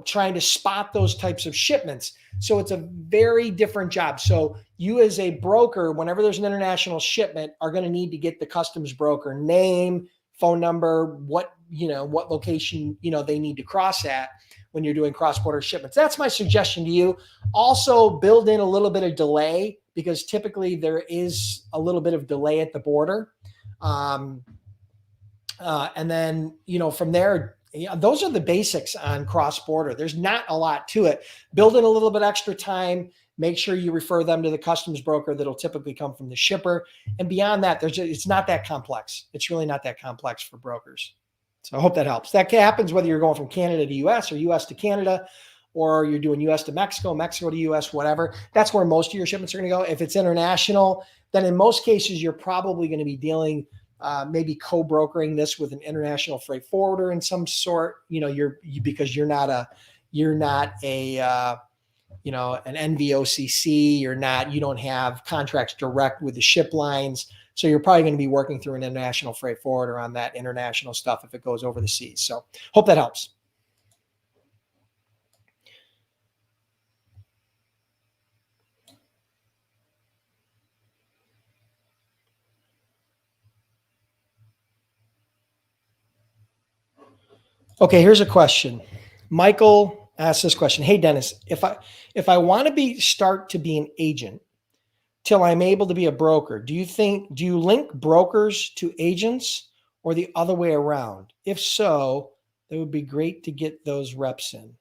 trying to spot those types of shipments. So it's a very different job. So you as a broker, whenever there's an international shipment, are going to need to get the customs broker name, phone number, what location, they need to cross at when you're doing cross-border shipments. That's my suggestion to you. Also build in a little bit of delay because typically there is a little bit of delay at the border. And then, from there, those are the basics on cross-border. There's not a lot to it. Build in a little bit extra time. Make sure you refer them to the customs broker that'll typically come from the shipper. And beyond that, it's not that complex. It's really not that complex for brokers. So I hope that helps. That happens whether you're going from Canada to US or US to Canada, or you're doing US to Mexico, Mexico to US, whatever. That's where most of your shipments are going to go. If it's international, then in most cases, you're probably going to be dealing maybe co-brokering this with an international freight forwarder in some sort, because you're not an NVOCC, you don't have contracts direct with the ship lines. So you're probably going to be working through an international freight forwarder on that international stuff if it goes over the seas. So hope that helps. Okay, here's a question. Michael asked this question. Hey, Dennis, if I want to start to be an agent till I'm able to be a broker, do you link brokers to agents or the other way around? If so, it would be great to get those reps in.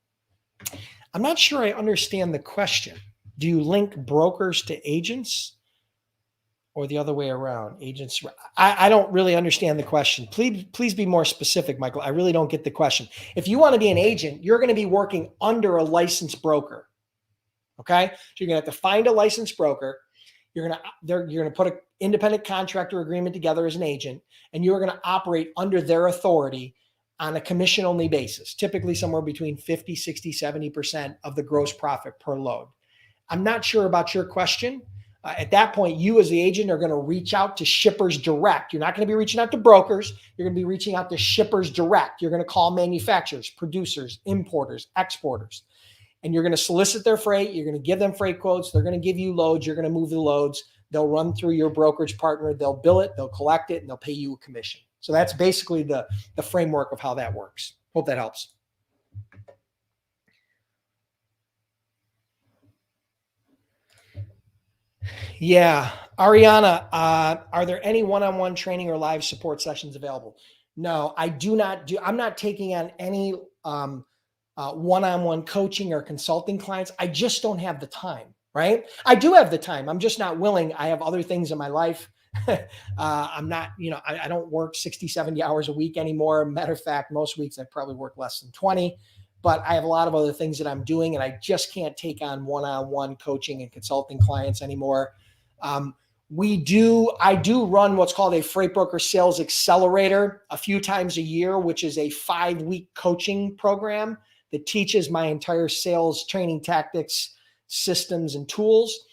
I'm not sure I understand the question. Do you link brokers to agents or the other way around? Agents. I don't really understand the question. Please be more specific, Michael. I really don't get the question. If you want to be an agent, you're going to be working under a licensed broker. Okay. So you're going to have to find a licensed broker. You're going to put an independent contractor agreement together as an agent, and you're going to operate under their authority on a commission only basis, typically somewhere between 50, 60, 70% of the gross profit per load. I'm not sure about your question. At that point, you as the agent are going to reach out to shippers direct. You're not going to be reaching out to brokers. You're going to be reaching out to shippers direct. You're going to call manufacturers, producers, importers, exporters, and you're going to solicit their freight. You're going to give them freight quotes. They're going to give you loads. You're going to move the loads. They'll run through your brokerage partner. They'll bill it. They'll collect it, and they'll pay you a commission. So that's basically the framework of how that works. Hope that helps. Yeah. Ariana, are there any one-on-one training or live support sessions available? No, I do not do. I'm not taking on any one-on-one coaching or consulting clients. I just don't have the time, right? I do have the time. I'm just not willing. I have other things in my life. I'm not, I don't work 60, 70 hours a week anymore. Matter of fact, most weeks I probably work less than 20, but I have a lot of other things that I'm doing, and I just can't take on one-on-one coaching and consulting clients anymore. I do run what's called a Freight Broker Sales Accelerator a few times a year, which is a 5-week coaching program that teaches my entire sales training tactics, systems, and tools.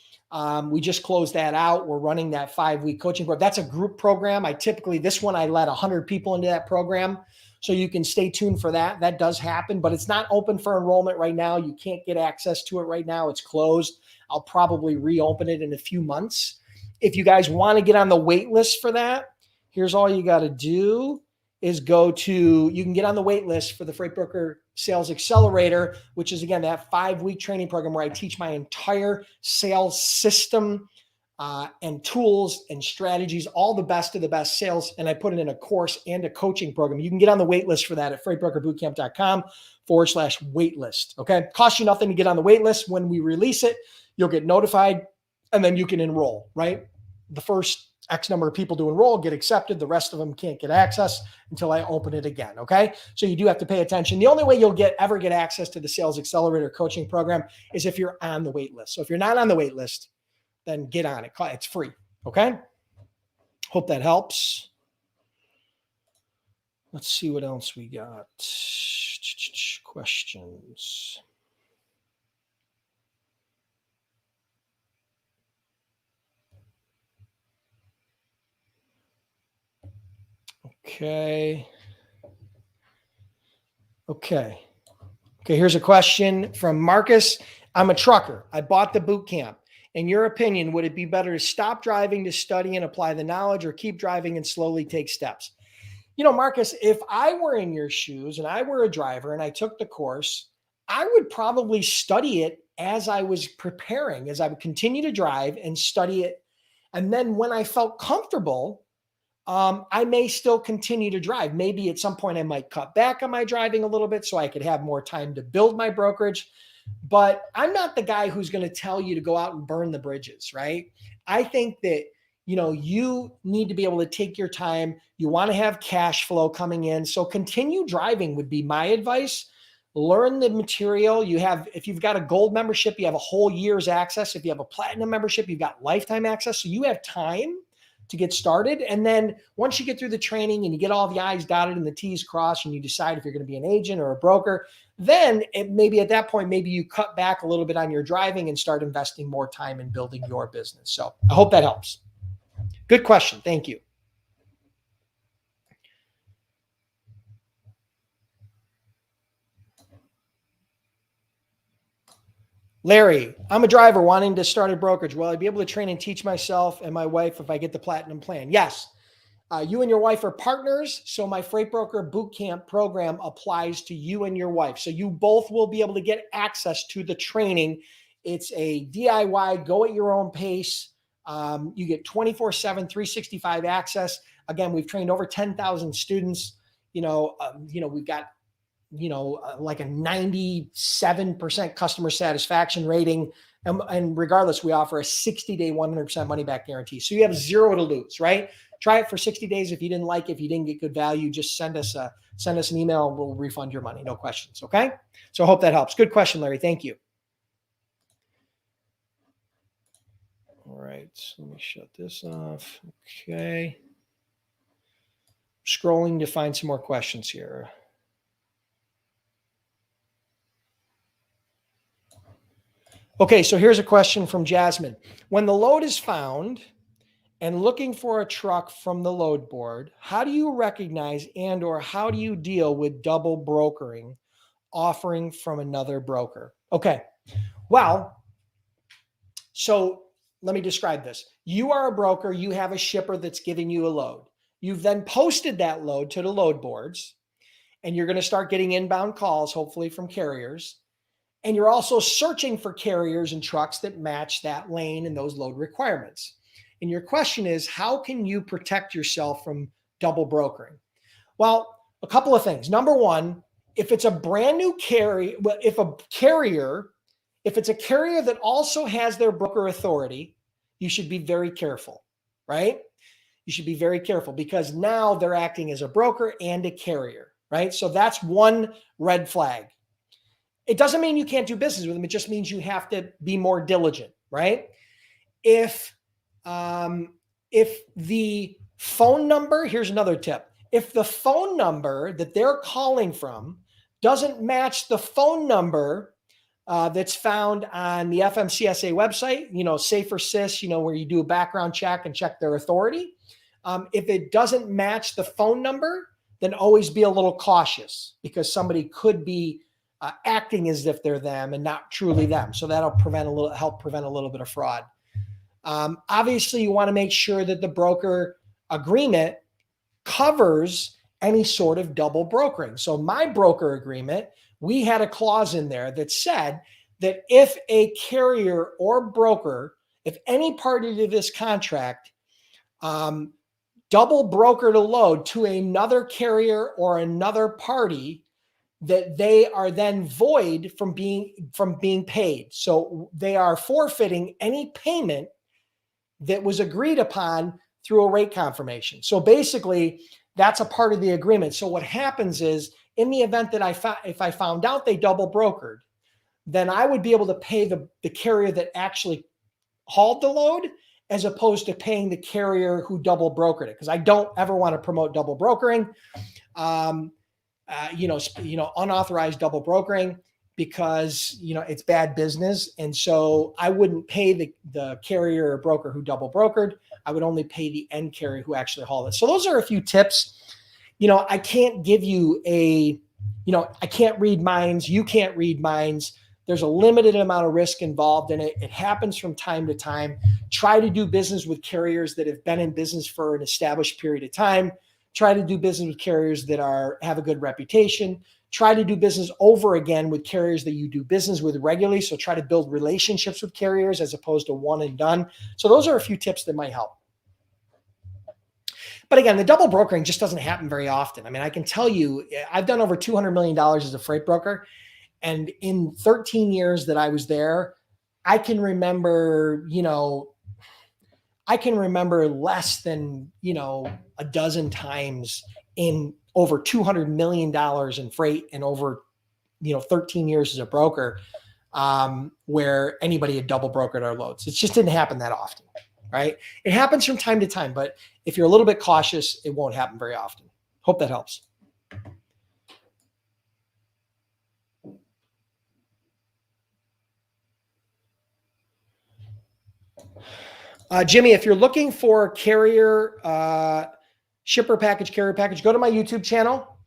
We just closed that out. We're running that 5-week coaching program. That's a group program. I let 100 people into that program. So you can stay tuned for that. That does happen, but it's not open for enrollment right now. You can't get access to it right now. It's closed. I'll probably reopen it in a few months. If you guys want to get on the wait list for that, here's all you got to do is you can get on the wait list for the Freight Broker Sales Accelerator, which is, again, that 5-week training program where I teach my entire sales system and tools and strategies, all the best of the best sales. And I put it in a course and a coaching program. You can get on the wait list for that at freightbrokerbootcamp.com/wait list. Okay. Costs you nothing to get on the wait list. When we release it, you'll get notified and then you can enroll, right? The first X number of people to enroll get accepted. The rest of them can't get access until I open it again. Okay. So you do have to pay attention. The only way you'll ever get access to the Sales Accelerator coaching program is if you're on the wait list. So if you're not on the wait list, then get on it. It's free. Okay. Hope that helps. Let's see what else we got. Questions. Okay. Here's a question from Marcus. I'm a trucker. I bought the boot camp. In your opinion, would it be better to stop driving to study and apply the knowledge, or keep driving and slowly take steps? Marcus, if I were in your shoes and I were a driver and I took the course, I would probably study it as I was preparing, as I would continue to drive and study it. And then when I felt comfortable, I may still continue to drive. Maybe at some point I might cut back on my driving a little bit so I could have more time to build my brokerage. But I'm not the guy who's going to tell you to go out and burn the bridges, right? I think that, you need to be able to take your time. You want to have cash flow coming in. So continue driving would be my advice. Learn the material. If you've got a gold membership, you have a whole year's access. If you have a platinum membership, you've got lifetime access. So you have time to get started. And then once you get through the training and you get all the I's dotted and the T's crossed and you decide if you're going to be an agent or a broker, then maybe at that point, maybe you cut back a little bit on your driving and start investing more time in building your business. So I hope that helps. Good question. Thank you. Larry, I'm a driver wanting to start a brokerage. Will I be able to train and teach myself and my wife if I get the platinum plan? Yes. You and your wife are partners. So my Freight Broker Bootcamp program applies to you and your wife. So you both will be able to get access to the training. It's a DIY, go at your own pace. You get 24/7, 365 access. Again, we've trained over 10,000 students. We've got like a 97% customer satisfaction rating. And regardless, we offer a 60-day, 100% money back guarantee. So you have zero to lose, right? Try it for 60 days. If you didn't like it, if you didn't get good value, just send us an email and we'll refund your money. No questions. Okay. So I hope that helps. Good question, Larry. Thank you. All right. So let me shut this off. Okay. Scrolling to find some more questions here. Okay, so here's a question from Jasmine. When the load is found and looking for a truck from the load board, how do you recognize and or how do you deal with double brokering, offering from another broker? Okay, well, so let me describe this. You are a broker, you have a shipper that's giving you a load. You've then posted that load to the load boards, and you're going to start getting inbound calls, hopefully from carriers. And you're also searching for carriers and trucks that match that lane and those load requirements. And your question is, how can you protect yourself from double brokering? Well, a couple of things. Number one, if it's a brand new carrier, if it's a carrier that also has their broker authority, you should be very careful, right? You should be very careful because now they're acting as a broker and a carrier, right? So that's one red flag. It doesn't mean you can't do business with them. It just means you have to be more diligent, right? If the phone number, here's another tip. If the phone number that they're calling from doesn't match the phone number that's found on the FMCSA website, Safer Sys, where you do a background check and check their authority. If it doesn't match the phone number, then always be a little cautious because somebody could be acting as if they're them and not truly them. So that'll help prevent a little bit of fraud. Obviously, you want to make sure that the broker agreement covers any sort of double brokering. So my broker agreement, we had a clause in there that said that if a carrier or broker, if any party to this contract double brokered a load to another carrier or another party, that they are then void from being paid. So they are forfeiting any payment that was agreed upon through a rate confirmation. So basically, that's a part of the agreement. So what happens is, in the event that if I found out they double brokered, then I would be able to pay the carrier that actually hauled the load, as opposed to paying the carrier who double brokered it, because I don't ever want to promote double brokering. Unauthorized double brokering, because it's bad business. And so I wouldn't pay the carrier or broker who double brokered. I would only pay the end carrier who actually hauled it. So those are a few tips. I can't give you I can't read minds. You can't read minds. There's a limited amount of risk involved in it. It happens from time to time. Try to do business with carriers that have been in business for an established period of time. Try to do business with carriers that have a good reputation. Try to do business over again with carriers that you do business with regularly. So try to build relationships with carriers as opposed to one and done. So those are a few tips that might help. But again, the double brokering just doesn't happen very often. I mean, I can tell you, I've done over $200 million as a freight broker. And in 13 years that I was there, I can remember less than, a dozen times in over $200 million in freight and over, 13 years as a broker, where anybody had double brokered our loads. It just didn't happen that often, right? It happens from time to time, but if you're a little bit cautious, it won't happen very often. Hope that helps. Jimmy, if you're looking for carrier, shipper package, carrier package, go to my YouTube channel,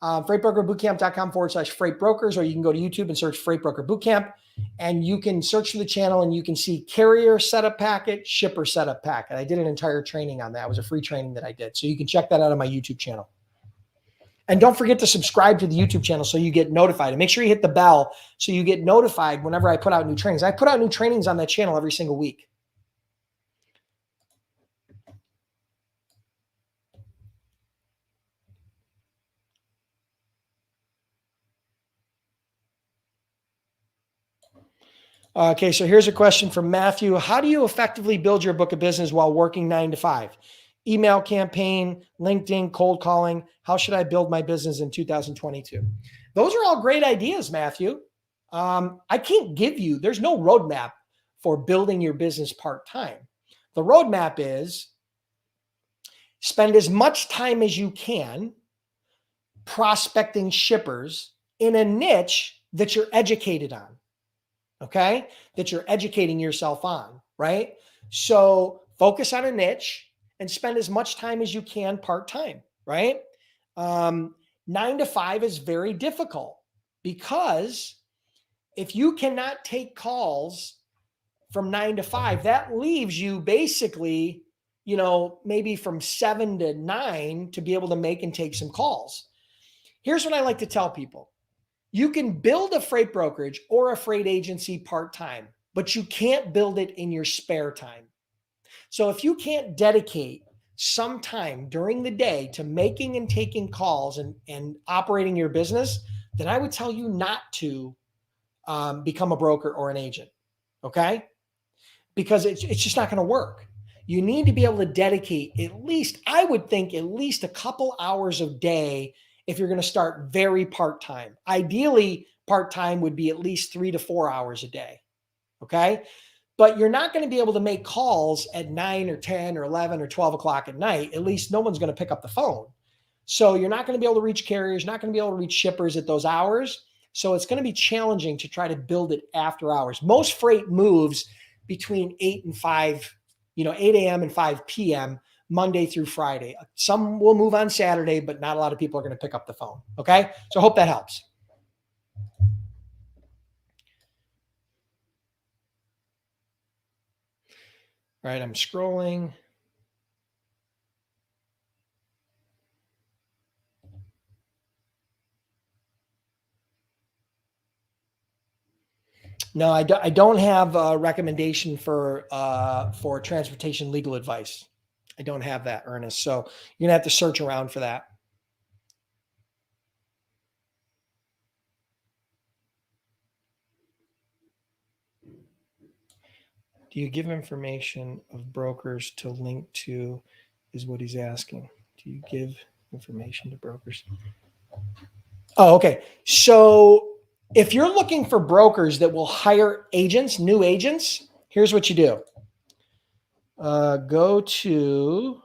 freightbrokerbootcamp.com/freight brokers, or you can go to YouTube and search Freight Broker Bootcamp, and you can search for the channel and you can see carrier setup packet, shipper setup packet. I did an entire training on that. It was a free training that I did. So you can check that out on my YouTube channel. And don't forget to subscribe to the YouTube channel so you get notified. And make sure you hit the bell so you get notified whenever I put out new trainings. I put out new trainings on that channel every single week. Okay, so here's a question from Matthew. How do you effectively build your book of business while working 9 to 5? Email campaign, LinkedIn, cold calling. How should I build my business in 2022? Those are all great ideas, Matthew. I can't give you, there's no roadmap for building your business part-time. The roadmap is spend as much time as you can prospecting shippers in a niche that you're educated on. Okay, that you're educating yourself on, right? So focus on a niche and spend as much time as you can part-time, right? 9 to 5 is very difficult because if you cannot take calls from 9 to 5, that leaves you basically, maybe from 7 to 9 to be able to make and take some calls. Here's what I like to tell people. You can build a freight brokerage or a freight agency part-time, but you can't build it in your spare time. So if you can't dedicate some time during the day to making and taking calls and operating your business, then I would tell you not to become a broker or an agent, okay? Because it's just not going to work. You need to be able to dedicate at least, I would think, at least a couple hours a day if you're going to start very part-time. Ideally, part-time would be at least 3 to 4 hours a day, okay? But you're not going to be able to make calls at 9 or 10 or 11 or 12 o'clock at night. At least no one's going to pick up the phone. So you're not going to be able to reach carriers, not going to be able to reach shippers at those hours. So it's going to be challenging to try to build it after hours. Most freight moves between 8 and 5, 8 a.m. and 5 p.m. Monday through Friday. Some will move on Saturday, but not a lot of people are going to pick up the phone. Okay. So I hope that helps. All right. I'm scrolling. No, I don't have a recommendation for transportation legal advice. I don't have that, Ernest. So you're gonna have to search around for that. Do you give information of brokers to link to, is what he's asking. Do you give information to brokers? Oh, okay. So if you're looking for brokers that will hire agents, new agents, here's what you do. Go to,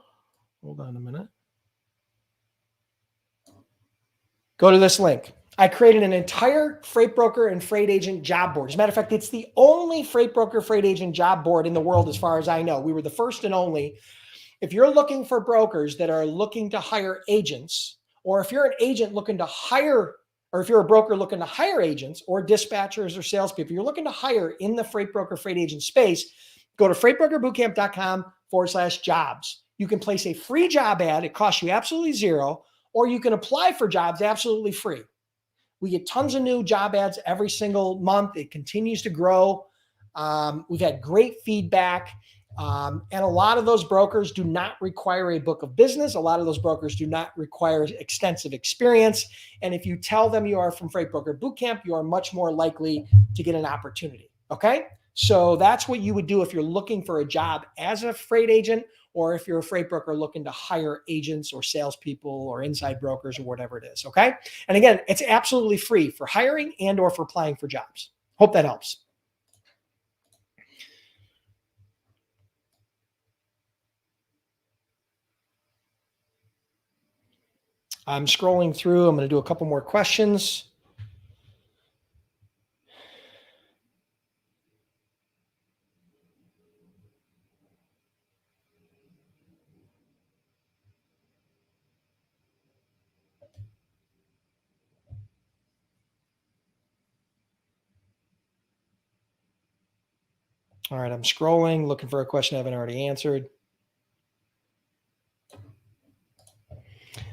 hold on a minute. Go to this link. I created an entire freight broker and freight agent job board. As a matter of fact, it's the only freight broker, freight agent job board in the world, as far as I know. We were the first and only. If you're looking for brokers that are looking to hire agents, or if you're an agent looking to hire, or if you're a broker looking to hire agents or dispatchers or salespeople, you're looking to hire in the freight broker, freight agent space, go to freightbrokerbootcamp.com/jobs. You can place a free job ad. It costs you absolutely zero, or you can apply for jobs absolutely free. We get tons of new job ads every single month. It continues to grow. We've had great feedback. And a lot of those brokers do not require a book of business. A lot of those brokers do not require extensive experience. And if you tell them you are from Freight Broker Bootcamp, you are much more likely to get an opportunity. Okay. So that's what you would do if you're looking for a job as a freight agent, or if you're a freight broker looking to hire agents or salespeople or inside brokers or whatever it is. Okay. And again, it's absolutely free for hiring and or for applying for jobs. Hope that helps. I'm scrolling through. I'm going to do a couple more questions. All right, I'm scrolling, looking for a question I haven't already answered.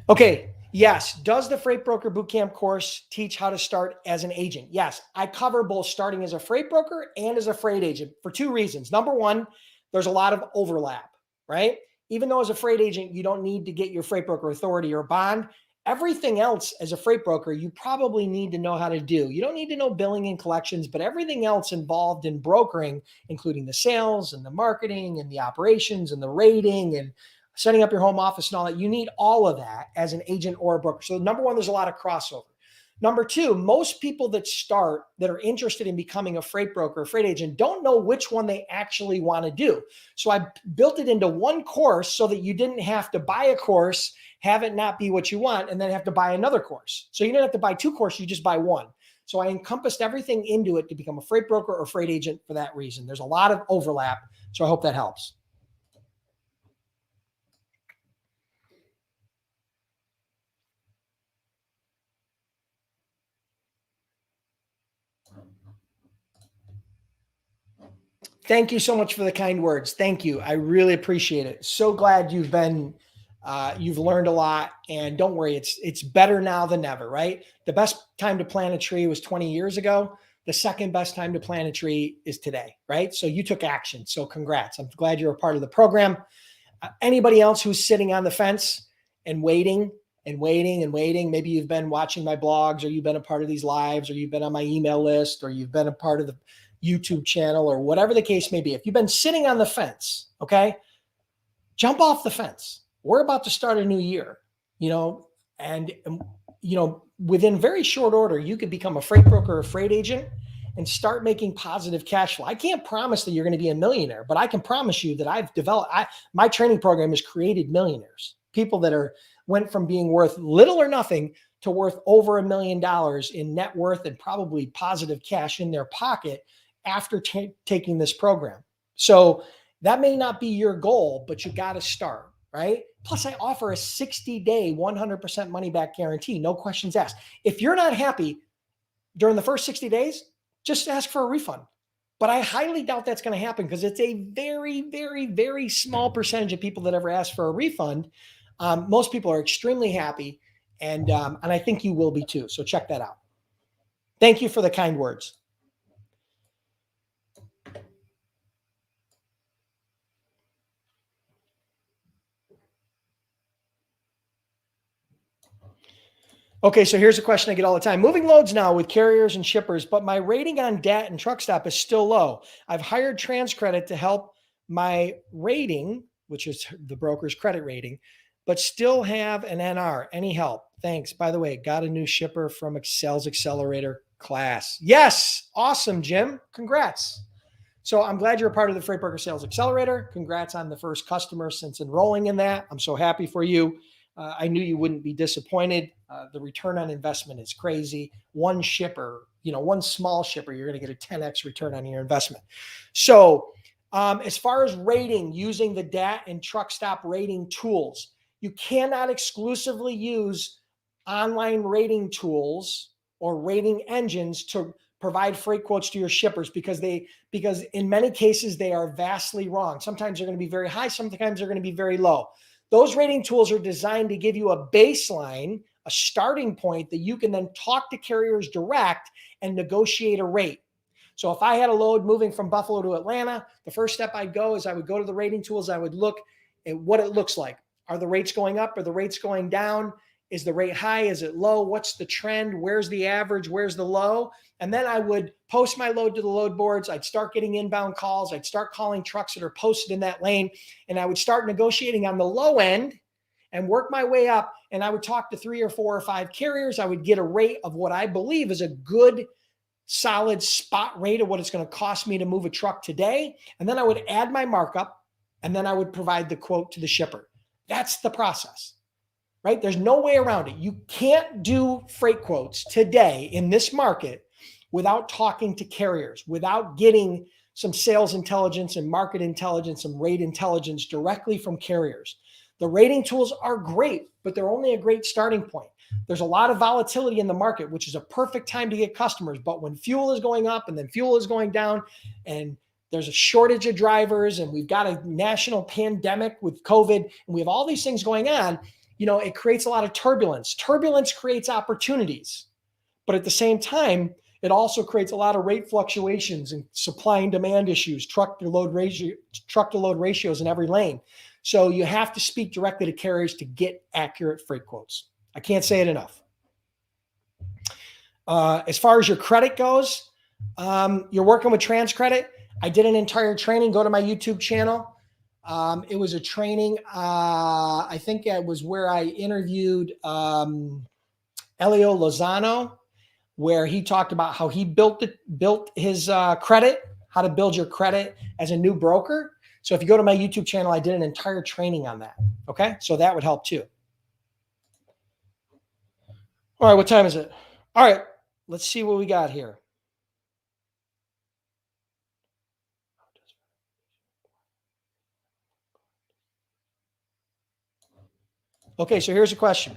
Okay, yes. Does the Freight Broker Bootcamp course teach how to start as an agent? Yes, I cover both starting as a freight broker and as a freight agent for two reasons. Number one, there's a lot of overlap, right? Even though as a freight agent, you don't need to get your freight broker authority or bond, Everything else as a freight broker, you probably need to know how to do. You don't need to know billing and collections, but everything else involved in brokering, including the sales and the marketing and the operations and the rating and setting up your home office and all that, you need all of that as an agent or a broker. So number one, there's a lot of crossover. Number two, most people that start that are interested in becoming a freight broker, a freight agent, don't know which one they actually want to do. So I built it into one course so that you didn't have to buy a course, have it not be what you want, and then have to buy another course. So you don't have to buy two courses, you just buy one. So I encompassed everything into it to become a freight broker or freight agent for that reason. There's a lot of overlap. So I hope that helps. Thank you so much for the kind words. Thank you. I really appreciate it. So glad you've learned a lot, and don't worry, it's better now than never, right? The best time to plant a tree was 20 years ago. The second best time to plant a tree is today, right? So you took action. So congrats. I'm glad you're a part of the program. Anybody else who's sitting on the fence and waiting and waiting and waiting, maybe you've been watching my blogs, or you've been a part of these lives, or you've been on my email list, or you've been a part of the YouTube channel, or whatever the case may be. If you've been sitting on the fence, okay, jump off the fence. We're about to start a new year, and within very short order, you could become a freight broker or freight agent and start making positive cash flow. I can't promise that you're going to be a millionaire, but I can promise you that I've developed, my training program has created millionaires, people that went from being worth little or nothing to worth over $1 million in net worth and probably positive cash in their pocket after taking this program. So that may not be your goal, but you got to start, right? Plus, I offer a 60-day, 100% money back guarantee, no questions asked. If you're not happy during the first 60 days, just ask for a refund. But I highly doubt that's going to happen, because it's a very, very, very small percentage of people that ever ask for a refund. Most people are extremely happy, and I think you will be too. So check that out. Thank you for the kind words. Okay, so here's a question I get all the time. Moving loads now with carriers and shippers, but my rating on DAT and truck stop is still low. I've hired TransCredit to help my rating, which is the broker's credit rating, but still have an NR. Any help? Thanks. By the way, got a new shipper from Sales Accelerator class. Yes. Awesome, Jim. Congrats. So I'm glad you're a part of the Freight Broker Sales Accelerator. Congrats on the first customer since enrolling in that. I'm so happy for you. I knew you wouldn't be disappointed. The return on investment is crazy. One shipper, one small shipper, you're going to get a 10x return on your investment. So as far as rating, using the DAT and truck stop rating tools, you cannot exclusively use online rating tools or rating engines to provide freight quotes to your shippers, because in many cases they are vastly wrong. Sometimes they're going to be very high, sometimes they're going to be very low. Those rating tools are designed to give you a baseline, a starting point that you can then talk to carriers direct and negotiate a rate. So if I had a load moving from Buffalo to Atlanta, the first step I'd go is I would go to the rating tools. I would look at what it looks like. Are the rates going up? Are the rates going down? Is the rate high? Is it low? What's the trend? Where's the average? Where's the low? And then I would post my load to the load boards. I'd start getting inbound calls. I'd start calling trucks that are posted in that lane. And I would start negotiating on the low end and work my way up. And I would talk to 3 or 4 or 5 carriers. I would get a rate of what I believe is a good, solid spot rate of what it's going to cost me to move a truck today. And then I would add my markup, and then I would provide the quote to the shipper. That's the process. Right? There's no way around it. You can't do freight quotes today in this market without talking to carriers, without getting some sales intelligence and market intelligence and rate intelligence directly from carriers. The rating tools are great, but they're only a great starting point. There's a lot of volatility in the market, which is a perfect time to get customers. But when fuel is going up and then fuel is going down, and there's a shortage of drivers, and we've got a national pandemic with COVID, and we have all these things going on, it creates a lot of turbulence. Turbulence creates opportunities, but at the same time, it also creates a lot of rate fluctuations and supply and demand issues, truck to load ratios in every lane. So you have to speak directly to carriers to get accurate freight quotes. I can't say it enough. As far as your credit goes, you're working with TransCredit. I did an entire training. Go to my YouTube channel. It was a training. I think it was where I interviewed Elio Lozano, where he talked about how he built his credit, how to build your credit as a new broker. So if you go to my YouTube channel, I did an entire training on that. Okay, so that would help too. All right, what time is it? All right, let's see what we got here. Okay, so here's a question.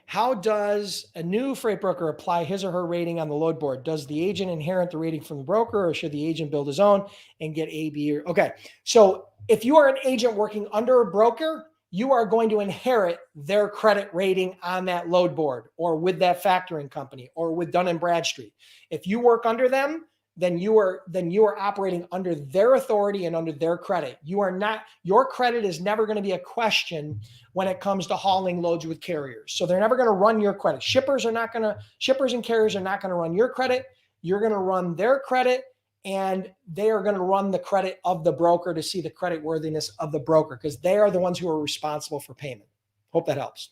How does a new freight broker apply his or her rating on the load board? Does the agent inherit the rating from the broker, or should the agent build his own and get A, B, or okay? So if you are an agent working under a broker, you are going to inherit their credit rating on that load board, or with that factoring company, or with Dun & Bradstreet. If you work under them, then you are operating under their authority and under their credit. Your credit is never going to be a question when it comes to hauling loads with carriers. So they're never going to run your credit. Shippers and carriers are not going to run your credit. You're going to run their credit, and they are going to run the credit of the broker to see the credit worthiness of the broker, because they are the ones who are responsible for payment. Hope that helps.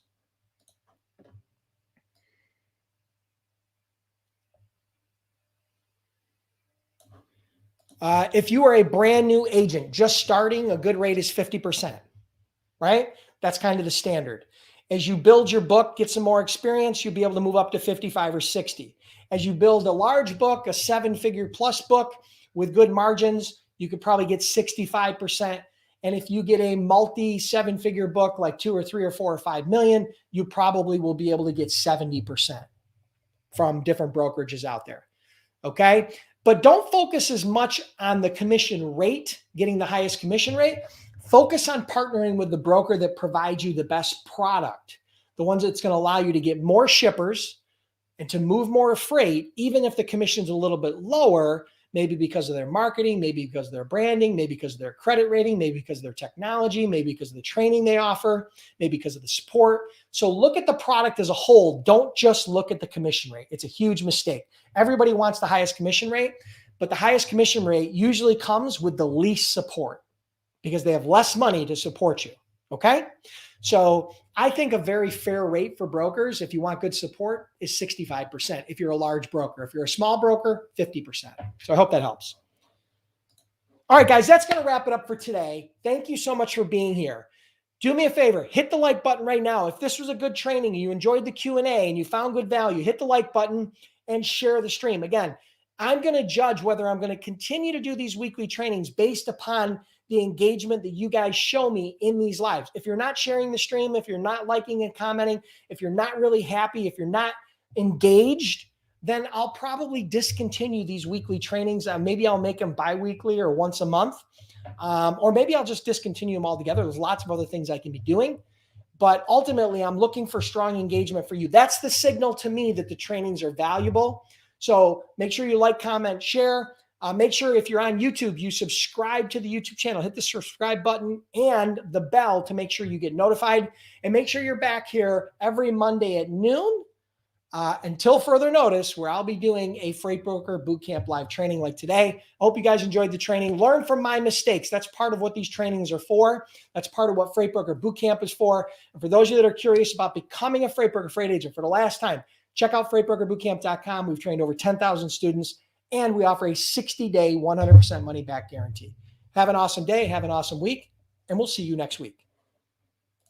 If you are a brand new agent just starting, a good rate is 50%, right? That's kind of the standard. As you build your book, get some more experience, you'll be able to move up to 55 or 60. As you build a large book, a 7-figure plus book with good margins, you could probably get 65%. And if you get a multi 7-figure book, like 2 or 3 or 4 or 5 million, you probably will be able to get 70% from different brokerages out there. Okay. But don't focus as much on the commission rate, getting the highest commission rate. Focus on partnering with the broker that provides you the best product, the ones that's going to allow you to get more shippers and to move more freight, even if the commission's a little bit lower, maybe because of their marketing, maybe because of their branding, maybe because of their credit rating, maybe because of their technology, maybe because of the training they offer, maybe because of the support. So look at the product as a whole. Don't just look at the commission rate. It's a huge mistake. Everybody wants the highest commission rate, but the highest commission rate usually comes with the least support, because they have less money to support you. Okay. So I think a very fair rate for brokers, if you want good support, is 65%. If you're a large broker, if you're a small broker, 50%. So I hope that helps. All right, guys, that's going to wrap it up for today. Thank you so much for being here. Do me a favor, hit the like button right now. If this was a good training and you enjoyed the Q&A and you found good value, hit the like button and share the stream. Again, I'm going to judge whether I'm going to continue to do these weekly trainings based upon the engagement that you guys show me in these lives. If you're not sharing the stream, if you're not liking and commenting, if you're not really happy, if you're not engaged, then I'll probably discontinue these weekly trainings. Maybe I'll make them bi-weekly or once a month. Or maybe I'll just discontinue them altogether. There's lots of other things I can be doing. But ultimately, I'm looking for strong engagement for you. That's the signal to me that the trainings are valuable. So make sure you like, comment, share. Make sure if you're on YouTube, you subscribe to the YouTube channel. Hit the subscribe button and the bell to make sure you get notified. And make sure you're back here every Monday at noon until further notice, where I'll be doing a Freight Broker Bootcamp live training like today. I hope you guys enjoyed the training. Learn from my mistakes. That's part of what these trainings are for. That's part of what Freight Broker Bootcamp is for. And for those of you that are curious about becoming a Freight Broker Freight Agent for the last time, check out freightbrokerbootcamp.com. We've trained over 10,000 students, and we offer a 60-day, 100% money back guarantee. Have an awesome day. Have an awesome week, and we'll see you next week.